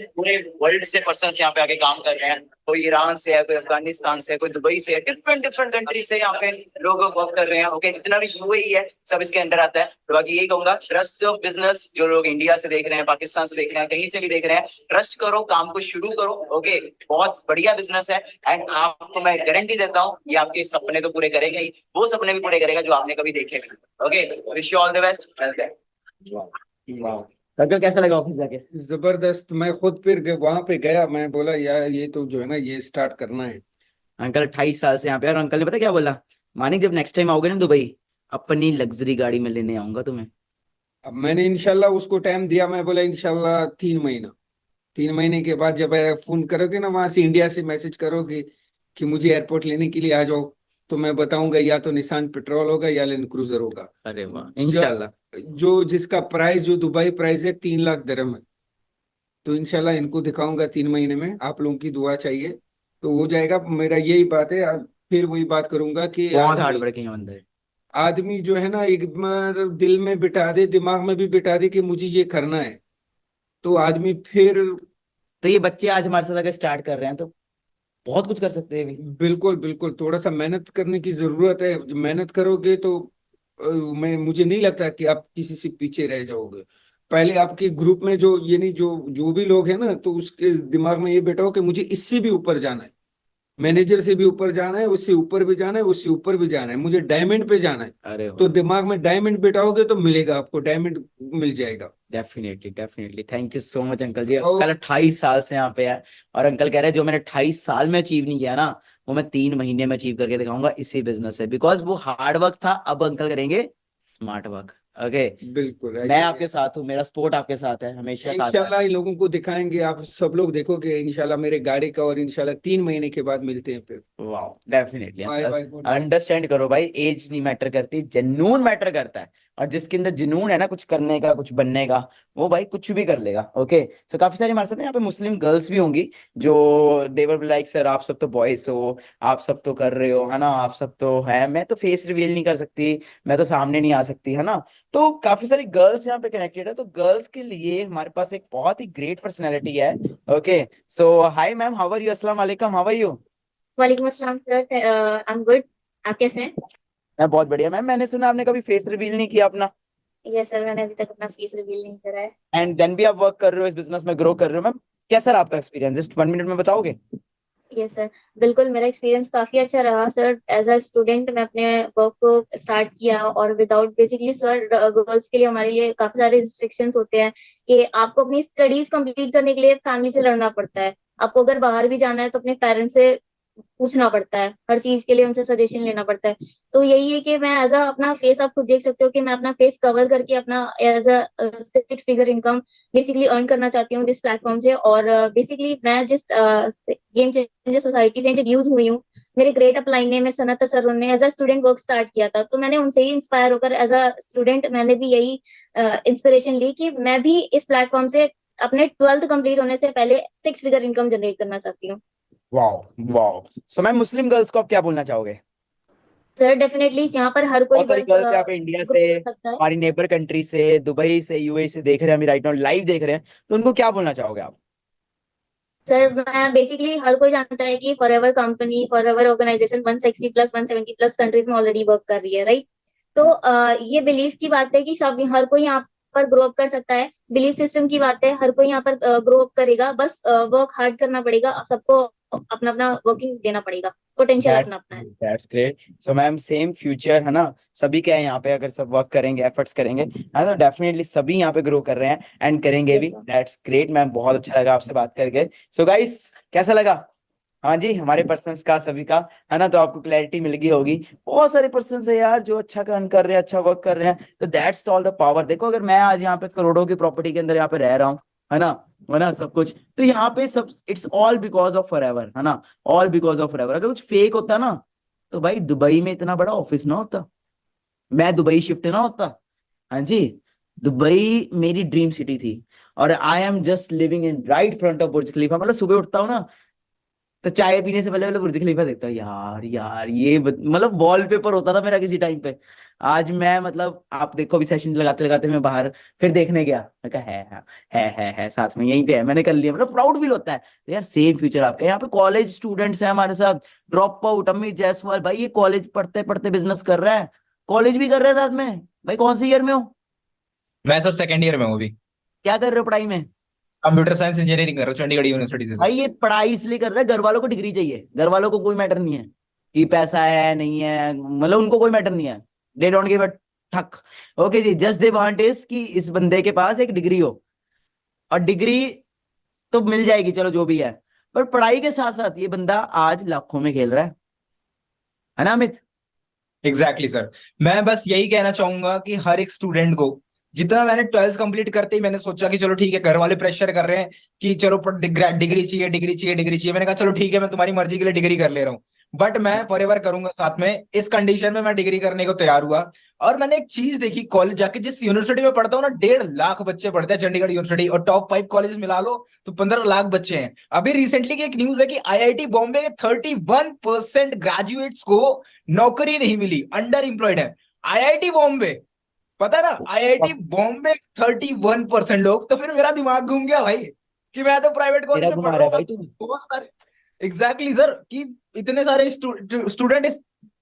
पूरे वर्ल्ड से पर्सन्स यहाँ पे आके काम कर रहे हैं। कोई ईरान से है, कोई अफगानिस्तान से है, कोई दुबई से है, डिफरेंट डिफरेंट कंट्री से यहाँ पे लोग वर्क कर रहे हैं। ओके, जितना भी यूएई है सब इसके अंडर आता है। तो बाकी यही कहूंगा, ट्रस्ट बिजनेस। जो लोग इंडिया से देख रहे हैं, पाकिस्तान से देख रहे हैं, कहीं से भी देख रहे हैं, ट्रस्ट करो, काम को शुरू करो। ओके, बहुत बढ़िया बिजनेस है, एंड आपको मैं गारंटी देता हूँ ये आपके सपने तो पूरे करेगा ही, वो सपने भी पूरे करेगा जो आपने कभी देखे नहीं। Okay, wish you all the best. Uncle कैसा लगा ऑफिस जाके? जबरदस्त। मैं खुद फिर वहां पे गया, मैं बोला यार ये तो जो है ना ये स्टार्ट करना है। अंकल 28 साल से यहाँ पे, और अंकल ने पता क्या बोला? मानिक जब नेक्स्ट टाइम आओगे ना दुबई, अपनी लग्जरी गाड़ी में लेने आऊंगा तुम्हें। अब मैंने इंशाल्लाह उसको टाइम दिया, मैं बोला इंशाल्लाह 3 महीना। 3 महीने के बाद जब फोन करोगे ना वहां से, इंडिया से मैसेज करोगे कि मुझे एयरपोर्ट लेने के लिए आ जाओ, तो मैं बताऊंगा या तो निसान पेट्रोल होगा या लैंड क्रूजर होगा। अरे वाह, इंशाल्लाह। जो जिसका प्राइस, जो दुबई प्राइस है 3 लाख दिरहम है। तो इंशाल्लाह इनको दिखाऊंगा 3 महीने में। आप लोगों की दुआ चाहिए तो हो जाएगा। मेरा यही बात है। फिर वही बात करूंगा कि बहुत हार्ड वर्किंग बंदा है। आदमी जो है ना एक मतलब दिल में बिठा दे, दिमाग में भी बिठा दे कि मुझे ये करना है, तो आदमी फिर। तो ये बच्चे आज हमारे साथ अगर स्टार्ट कर रहे हैं तो बहुत कुछ कर सकते हैं भी। बिल्कुल बिल्कुल, थोड़ा सा मेहनत करने की जरूरत है। जब मेहनत करोगे तो मुझे नहीं लगता कि आप किसी से पीछे रह जाओगे। पहले आपके ग्रुप में जो यानी जो जो भी लोग हैं ना, तो उसके दिमाग में ये बैठा हो कि मुझे इससे भी ऊपर जाना है, मैनेजर से भी ऊपर जाना है, उससे ऊपर भी जाना है, उससे ऊपर भी जाना है, मुझे डायमंड पे जाना है। अरे तो दिमाग में डायमंड बिठाओगे तो मिलेगा, आपको डायमंड मिल जाएगा। Definitely definitely, thank you so much uncle ji. ओ- अंकल 28 साल से यहाँ पे है, और अंकल कह रहे हैं जो मैंने 28 साल में अचीव नहीं किया ना, वो मैं 3 महीने में अचीव करके दिखाऊंगा इसी बिजनेस से। बिकॉज वो हार्ड वर्क था, अब अंकल करेंगे स्मार्ट वर्क। ओके, बिल्कुल मैं ऐसे आपके साथ हूँ, मेरा सपोर्ट आपके साथ है, हमेशा साथ है। इंशाल्लाह इन लोगों को दिखाएंगे, आप सब लोग देखोगे इंशाल्लाह मेरे गाड़ी का। और इंशाल्लाह 3 महीने के बाद मिलते हैं फिर। वाह, डेफिनेटली। Bye bye. अंडरस्टैंड करो भाई, एज नहीं मैटर करती, जुनून मैटर करता है। और जिसके अंदर जुनून है ना कुछ करने का, कुछ बनने का, वो भाई कुछ भी कर लेगा। ओके, सो काफी सारी हमारे साथ यहाँ पे मुस्लिम गर्ल्स भी होंगी जो देवर लाइक सर आप सब तो बॉयज हो, आप सब तो कर रहे हो, है ना, आप सब तो है, मैं तो फेस रिवील नहीं कर सकती, मैं तो सामने नहीं आ सकती, है ना। तो काफी सारी गर्ल्स यहाँ पे कनेक्टेड है। तो गर्ल्स के लिए हमारे पास एक बहुत ही ग्रेट पर्सनैलिटी है। Okay, so hi ma'am, how are you? अस्सलाम वालेकुम, हाउ आर यू? वालेकुम अस्सलाम सर, आई एम गुड। आप कैसे हैं? मैं बहुत बढ़िया मैम। मैंने सुना आपने कभी फेस रिवील नहीं किया अपना, यस सर, मैंने अभी तक अपना फेस रिवील नहीं करा है। एंड देन भी आप वर्क कर रहे हो, इस बिजनेस में ग्रो कर रहे हो। मैम कैसा रहा आपका एक्सपीरियंस? जस्ट 1 मिनट में बताओगे? यस सर, बिल्कुल मेरा एक्सपीरियंस काफी अच्छा रहा सर। एज अ स्टूडेंट मैं अपने वर्क को स्टार्ट किया, और विदाउट बेसिकली सर गर्ल्स के लिए हमारे लिए काफी सारे रिस्ट्रिक्शंस होते हैं कि आपको अपनी स्टडीज कंप्लीट करने के लिए फैमिली से लड़ना पड़ता है। आपको अगर बाहर भी जाना है तो अपने पेरेंट्स से पूछना पड़ता है, हर चीज के लिए उनसे सजेशन लेना पड़ता है। तो यही है कि मैं एज अ अपना फेस, आप खुद देख सकते हो कि मैं अपना फेस कवर करके अपना as a 6 figure income basically earn करना चाहती हूँ जिस प्लेटफॉर्म से। और बेसिकली मैं जिस गेम चेंजर सोसाइटी से इंट्रोड्यूस हुई हूँ, मेरे ग्रेट अपलाइन ने, मैं सनत तसरुन ने as a student work start किया था, तो मैंने उनसे ही इंस्पायर होकर एज अ स्टूडेंट मैंने भी यही इंस्पिरेशन ली कि मैं भी इस प्लेटफॉर्म से अपने 12th कंप्लीट होने से पहले 6 फिगर इनकम जनरेट करना चाहती हूँ। Wow wow. सो मैम, मुस्लिम गर्ल्स को आप क्या बोलना चाहोगे? सर डेफिनेटली यहाँ पर हर कोई बहुत सारी गर्ल्स यहाँ पे इंडिया से, ग्रो कर सकता है। हमारी नेबर कंट्री से, दुबई से, यूएई से देख रहे हैं, अभी राइट नाउ लाइव देख रहे हैं, तो उनको क्या बोलना चाहोगे आप? सर मैं बेसिकली, हर कोई जानता है कि forever company, forever organisation 160 plus 170 plus countries में ऑलरेडी वर्क कर रही है, राइट? तो ये बिलीफ की बात है कि सब, हर कोई यहाँ पर ग्रो अप कर सकता है। बिलीफ सिस्टम की बात है, हर कोई यहाँ पर ग्रो अप करेगा, बस वर्क हार्ड करना पड़ेगा, सबको अपना अपना वर्किंग देना पड़ेगा, पोटेंशियल अपना अपना है। That's great. So ma'am, same future है ना सभी के हैं यहाँ पे, अगर सब वर्क करेंगे, एफर्ट्स करेंगे, है तो डेफिनेटली सभी यहाँ पे ग्रो कर रहे हैं एंड करेंगे भी। Yes, sir. That's great ma'am, बहुत अच्छा लगा आपसे बात करके। सो गाइस, कैसा लगा? हाँ जी, हमारे पर्सन्स का, सभी का, है ना, तो आपको क्लैरिटी मिल गई होगी। बहुत सारे पर्सन्स है यार जो अच्छा काम कर रहे हैं, अच्छा वर्क कर रहे हैं, तो दैट्स ऑल द पावर। देखो, अगर मैं आज यहाँ पे करोड़ों की प्रॉपर्टी के अंदर यहाँ पे रह रहा हूँ, है ना सब कुछ, तो यहाँ पे सब it's all because of forever, है ना, ऑल बिकॉज ऑफ फॉरएवर। अगर कुछ फेक होता ना, तो भाई दुबई में इतना बड़ा ऑफिस ना होता, मैं दुबई शिफ्ट ना होता। हाँ जी, दुबई मेरी ड्रीम सिटी थी, और I am just living in right front of Burj Khalifa. मतलब सुबह उठता हूँ ना, तो चाय पीने से पहले पहले बुर्ज खलीफा देखता हूँ, यार यार ये मतलब वॉलपेपर होता था मेरा किसी टाइम पे। आज मैं, मतलब आप देखो, अभी सेशन लगाते लगाते मैं बाहर फिर देखने गया, मैं कहा है साथ में, यहीं पे है, मैंने कर लिया। मतलब प्राउड फील होता है यार। सेम फ्यूचर आपका। यहाँ पे कॉलेज स्टूडेंट्स हैं हमारे साथ, ड्रॉप आउट, अमित जायसवाल भाई, ये कॉलेज पढ़ते पढ़ते बिजनेस कर रहा है, कॉलेज भी कर रहे हैं साथ में। भाई कौन सी ईयर में हो? मैं सर सेकंड ईयर में हूँ अभी। क्या कर रहे हो पढ़ाई में? कंप्यूटर साइंस इंजीनियरिंग कर रहा हूँ चंडीगढ़ यूनिवर्सिटी से सर। भाई ये पढ़ाई इसलिए कर रहे हैं, घर वालों को डिग्री चाहिए, घर वालों को कोई मैटर नहीं है कि पैसा है नहीं है, मतलब उनको कोई मैटर नहीं है। दे डोंट गिव अ ठक। ओके जी, जस्ट दे वांट इज कि इस बंदे के पास एक डिग्री हो, और डिग्री तो मिल जाएगी, चलो जो भी है, पर पढ़ाई के साथ साथ ये बंदा आज लाखों में खेल रहा है ना अमित? Exactly sir. मैं बस यही कहना चाहूंगा कि हर एक स्टूडेंट को, जितना मैंने 12th कंप्लीट करते ही मैंने सोचा कि चलो ठीक है, घर वाले प्रेशर कर रहे हैं कि चलो डिग्री चाहिए, डिग्री चाहिए, डिग्री चाहिए। मैंने कहा चलो ठीक है, मैं तुम्हारी मर्जी के लिए डिग्री कर ले रहा हूँ, बट मैं फॉरएवर करूंगा साथ में। इस कंडीशन में मैं डिग्री करने को तैयार हुआ। और मैंने एक चीज देखी, कॉलेज जाके जिस यूनिवर्सिटी में पढ़ता हूँ ना, 1.5 लाख बच्चे पढ़ते हैं चंडीगढ़ यूनिवर्सिटी, और टॉप 5 कॉलेज मिला लो तो 15 लाख बच्चे हैं। अभी रिसेंटली की एक न्यूज है कि आईआईटी बॉम्बे के 31% ग्रेजुएट्स को नौकरी नहीं मिली, अंडर एम्प्लॉयड है। आईआईटी बॉम्बे, पता ना, आईआईटी बॉम्बे 31% लोग। तो फिर मेरा दिमाग घूम गया भाई कि मैं तो प्राइवेट कॉलेज तेरा में घुमा पढ़ रहा रहा है भाई हूँ। तू। बहुत सारे, एग्जैक्टली सर, कि इतने सारे स्टूडेंट इस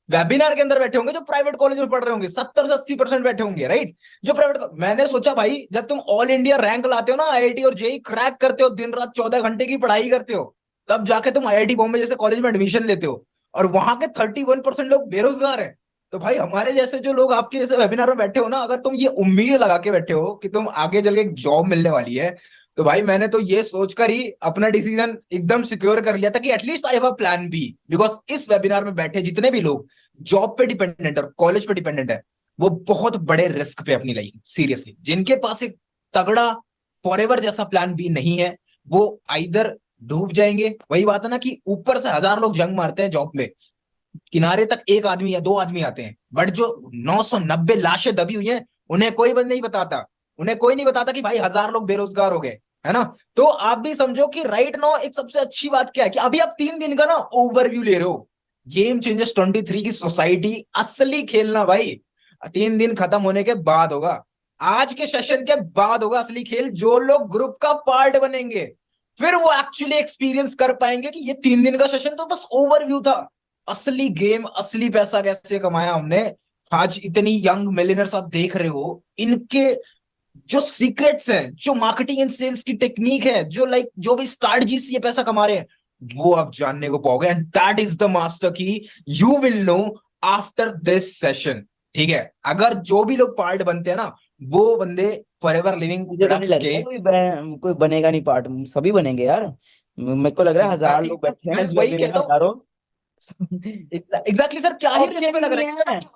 वेबिनार के अंदर बैठे होंगे जो प्राइवेट कॉलेज में पढ़ रहे होंगे, 70 से 80% बैठे होंगे, राइट, जो प्राइवेट। मैंने सोचा भाई, जब तुम ऑल इंडिया रैंक लाते हो ना, आईआईटी और जेई क्रैक करते हो, दिन रात 14 घंटे की पढ़ाई करते हो, तब जाके तुम आईआईटी बॉम्बे जैसे कॉलेज में एडमिशन लेते हो, और वहां के 31% लोग बेरोजगार हैं। तो भाई हमारे जैसे जो लोग आपके जैसे वेबिनार में बैठे हो ना, अगर तुम ये उम्मीद लगा के बैठे हो कि तुम आगे चल के एक जॉब मिलने वाली है, तो भाई मैंने तो ये सोचकर ही अपना डिसीजन एकदम सिक्योर कर लिया था कि at least I have a plan B. Because इस वेबिनार में बैठे जितने भी लोग जॉब पे डिपेंडेंट और कॉलेज पे डिपेंडेंट है, वो बहुत बड़े रिस्क पे अपनी लाइफ, सीरियसली। जिनके पास एक तगड़ा फॉरएवर जैसा प्लान बी नहीं है, वो आइदर डूब जाएंगे। वही बात है ना कि ऊपर से 1000 लोग जंग मारते हैं जॉब में, किनारे तक 1 आदमी या 2 आदमी आते हैं, बट जो 990 लाशें दबी हुई हैं, उन्हें कोई बंद नहीं बताता। उन्हें कोई नहीं बताता कि भाई 1000 लोग बेरोजगार हो गए, है ना। तो आप भी समझो कि राइट नाउ एक सबसे अच्छी बात क्या है कि अभी आप 3 दिन का ना ओवरव्यू ले रहे हो। गेम चेंजर्स 23 की सोसाइटी असली खेलना भाई 3 दिन खत्म होने के बाद होगा। आज के सेशन के बाद होगा असली खेल। जो लोग ग्रुप का पार्ट बनेंगे, फिर वो एक्चुअली एक्सपीरियंस कर पाएंगे कि ये 3 दिन का सेशन तो बस ओवरव्यू था। असली गेम, असली पैसा कैसे कमाया हमने। आज इतनी यंग मिलियनर्स आप देख रहे हो, इनके जो सीक्रेट्स हैं, जो मार्केटिंग एंड सेल्स की टेक्निक है, जो भी स्ट्रैटेजी से ये पैसा कमा रहे हैं, वो आप जानने को पाओगे, and that is the master key you will know after this session. ठीक है, अगर जो भी लोग पार्ट बनते हैं ना, वो बंदे फॉरएवर लिविंग मुझे तो नहीं प्रोडक्ट्स लग के रहा कोई बनेगा नहीं पार्ट, सभी बनेंगे यार। मेरे को लग रहा है 1000 लोग बैठे हैं मैं इस वही webinar में, कहता हूँ। हजारों। एग्जैक्टली सर, क्या ही रिस्क ऑप्शन पे लग नहीं रहा है। है।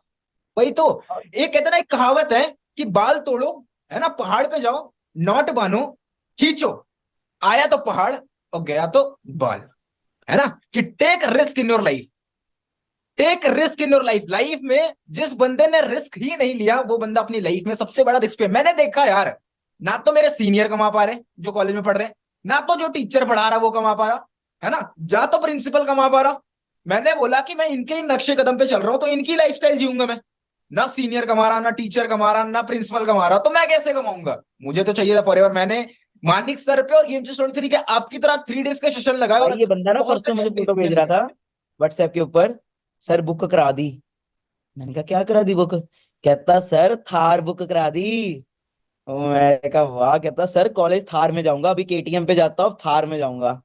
वही तो, एक कहते हैं ना, एक कहावत है कि बाल तोड़ो, है ना, पहाड़ पे जाओ, नॉट बांधो, खींचो, आया तो पहाड़ और गया तो बाल, है ना, कि take risk in your life, take risk in your life. Life में जिस बंदे ने रिस्क ही नहीं लिया, वो बंदा अपनी लाइफ में सबसे बड़ा रिस्क पे। मैंने देखा यार, ना तो मेरे सीनियर कमा पा रहे जो कॉलेज में पढ़ रहे हैं, ना तो जो टीचर पढ़ा रहा वो कमा पा रहा, है ना, जा तो प्रिंसिपल कमा पा रहा। मैंने बोला कि मैं इनके ही नक्शे कदम पे चल रहा हूं, तो इनकी लाइफस्टाइल जीऊंगा मैं। ना सीनियर कमा रहा, ना टीचर कमा रहा, ना प्रिंसिपल कमा रहा, तो मैं कैसे कमाऊंगा? मुझे तो चाहिए था फॉरएवर। मैंने मानिक सर पे और गेम स्टोरी थ्री के आपकी तरह 3 डेज का सेशन लगाया, और भाई ये बंदा ना बहुत परसों मुझे से फोटो भेज रहा था व्हाट्सएप के ऊपर, सर बुक करा दी। मैंने कहा क्या करा दी बुक? कहता सर थार बुक करा दी। मैं कहा वाह। कहता सर कॉलेज थार में जाऊंगा, अभी केटीएम पे जाता हूँ, थार में जाऊंगा।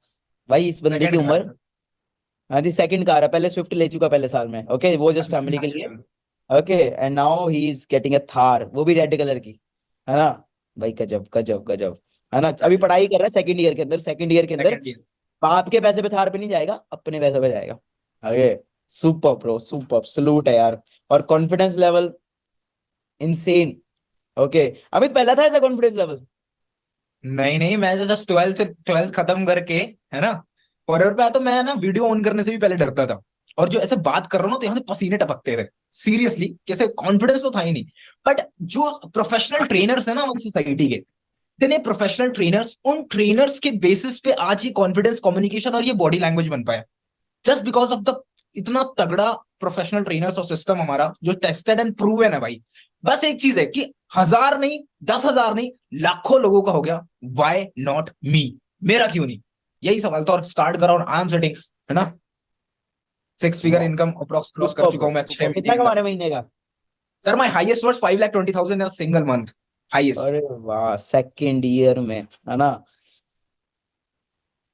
भाई इस बंदे की उम्र, हाँ जी, सेकंड कार है, पहले स्विफ्ट ले चुका पहले साल में, ओके, वो जस्ट फैमिली के लिए, okay, and now he is getting a Thar, वो भी रेड कलर की, है ना। भाई गजब गजब गजब, है ना। अभी पढ़ाई कर रहा है सेकंड ईयर के अंदर, सेकंड ईयर के अंदर बाप के पैसे पे थार पे नहीं जाएगा, अपने पैसे पे जाएगा। अरे सुपर ब्रो, सुपर, सलूट है यार। और confidence level insane. Okay, Amit पहला था ऐसा कॉन्फिडेंस लेवल? नहीं नहीं, मैं जस्ट 12th खत्म करके, है ना, फॉरएवर पे आया, तो मैं ना वीडियो ऑन करने से भी पहले डरता था। और जो ऐसे बात कर रहा हूँ ना, तो यहाँ से पसीने टपकते थे सीरियसली, कैसे कॉन्फिडेंस तो था ही नहीं। बट जो प्रोफेशनल ट्रेनर्स है ना हमारी सोसाइटी के, इतने प्रोफेशनल ट्रेनर्स, उन ट्रेनर्स के बेसिस पे आज ये कॉन्फिडेंस, कम्युनिकेशन और ये बॉडी लैंग्वेज बन पाया, जस्ट बिकॉज ऑफ द इतना तगड़ा प्रोफेशनल ट्रेनर्स और सिस्टम हमारा, जो टेस्टेड एंड प्रूवन है भाई। बस एक चीज है कि 1000 नहीं, 10,000 नहीं, लाखों लोगों का हो गया, वाई नॉट मी, मेरा क्यों नहीं? यही सवाल था। और स्टार्ट करा, और आई एम सेटिंग, है ना, 6 फिगर इनकम अप्रॉक्स क्रॉस कर चुका हूं मैं 6 कितना महीने कमा के रहे अंदर। महीने का? Sir my highest was 5,20,000 in a single month, highest. अरे वाह, सेकंड ईयर में, है ना।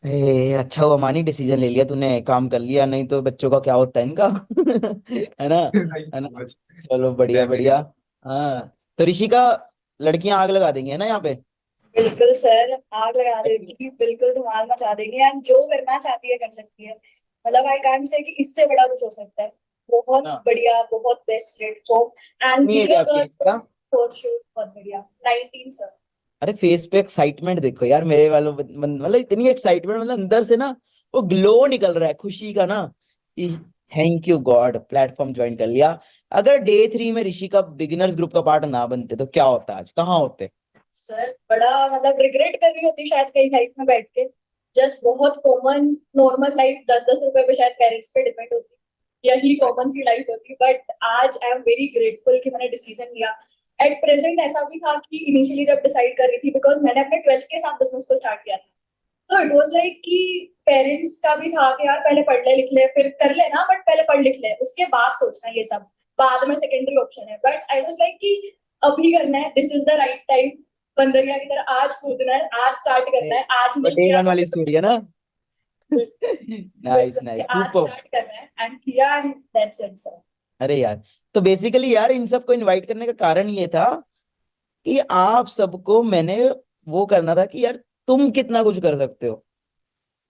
अच्छा हुआ मानी डिसीजन ले लिया तूने, काम कर लिया, नहीं तो बच्चों का क्या होता है इनका। है ना, है ना। चलो बढ़िया बढ़िया। हाँ, तो ऋषिका, लड़कियां आग लगा देंगी है ना यहाँ पे? बिल्कुल सर, आग लगा देगी, बिल्कुल धमाल मचा देंगे, एंड जो करना चाहती है कर सकती है। मतलब आई कांट से कि इससे बड़ा कुछ हो सकता है। बहुत ना। बढ़िया, बहुत बेस्ट प्लेटफॉर्म एंड नहीं है क्या आपकी ऋषिका? बहुत बढ़िया। 19 सर। अरे फेस पे एक्साइटमेंट देखो यार मेरे वालों, मतलब इतनी एक्साइटमेंट, मतलब अंदर से ना वो ग्लो निकल रहा है खुशी का ना, कि thank you God platform join कर लिया। अगर डे 3 में ऋषिका बिगिनर्स ग्रुप का पार्ट ना बनते तो क्या होता, आज कहाँ होते? सर बड़ा मतलब रिग्रेट कर रही होती शायद कहीं लाइफ में बैठ के। जस्ट बहुत कॉमन नॉर्मल लाइफ 10-10 रुपए पे शायद पेरेंट्स पे डिपेंड होती, यही कॉमन सी लाइफ होती। बट आज आई एम वेरी ग्रेटफुल कि मैंने डिसीजन लिया। एट प्रेजेंट ऐसा भी था कि इनिशियली जब डिसाइड कर रही थी, बिकॉज मैंने अपने 12th के साथ बिजनेस को स्टार्ट किया था, तो इट वाज लाइक कि पेरेंट्स का भी था कि यार पहले पढ़ ले लिख ले फिर कर ले ना, बट पहले पढ़ लिख ले उसके बाद सोचना, ये सब बाद में सेकेंडरी ऑप्शन है। बट आई वाज लाइक कि अभी करना है, this is the right time. बंदरिया की तरह आज कूदना है, आज स्टार्ट करना है, आज नहीं डे किया 1 वाली स्टोरी है ना। नाइस नाइस, आज सुपर। स्टार्ट करना है एंड किया, एंड दैट्स इट सर। अरे यार, तो बेसिकली यार इन सबको इनवाइट करने का कारण ये था कि आप सबको मैंने वो करना था कि यार तुम कितना कुछ कर सकते हो,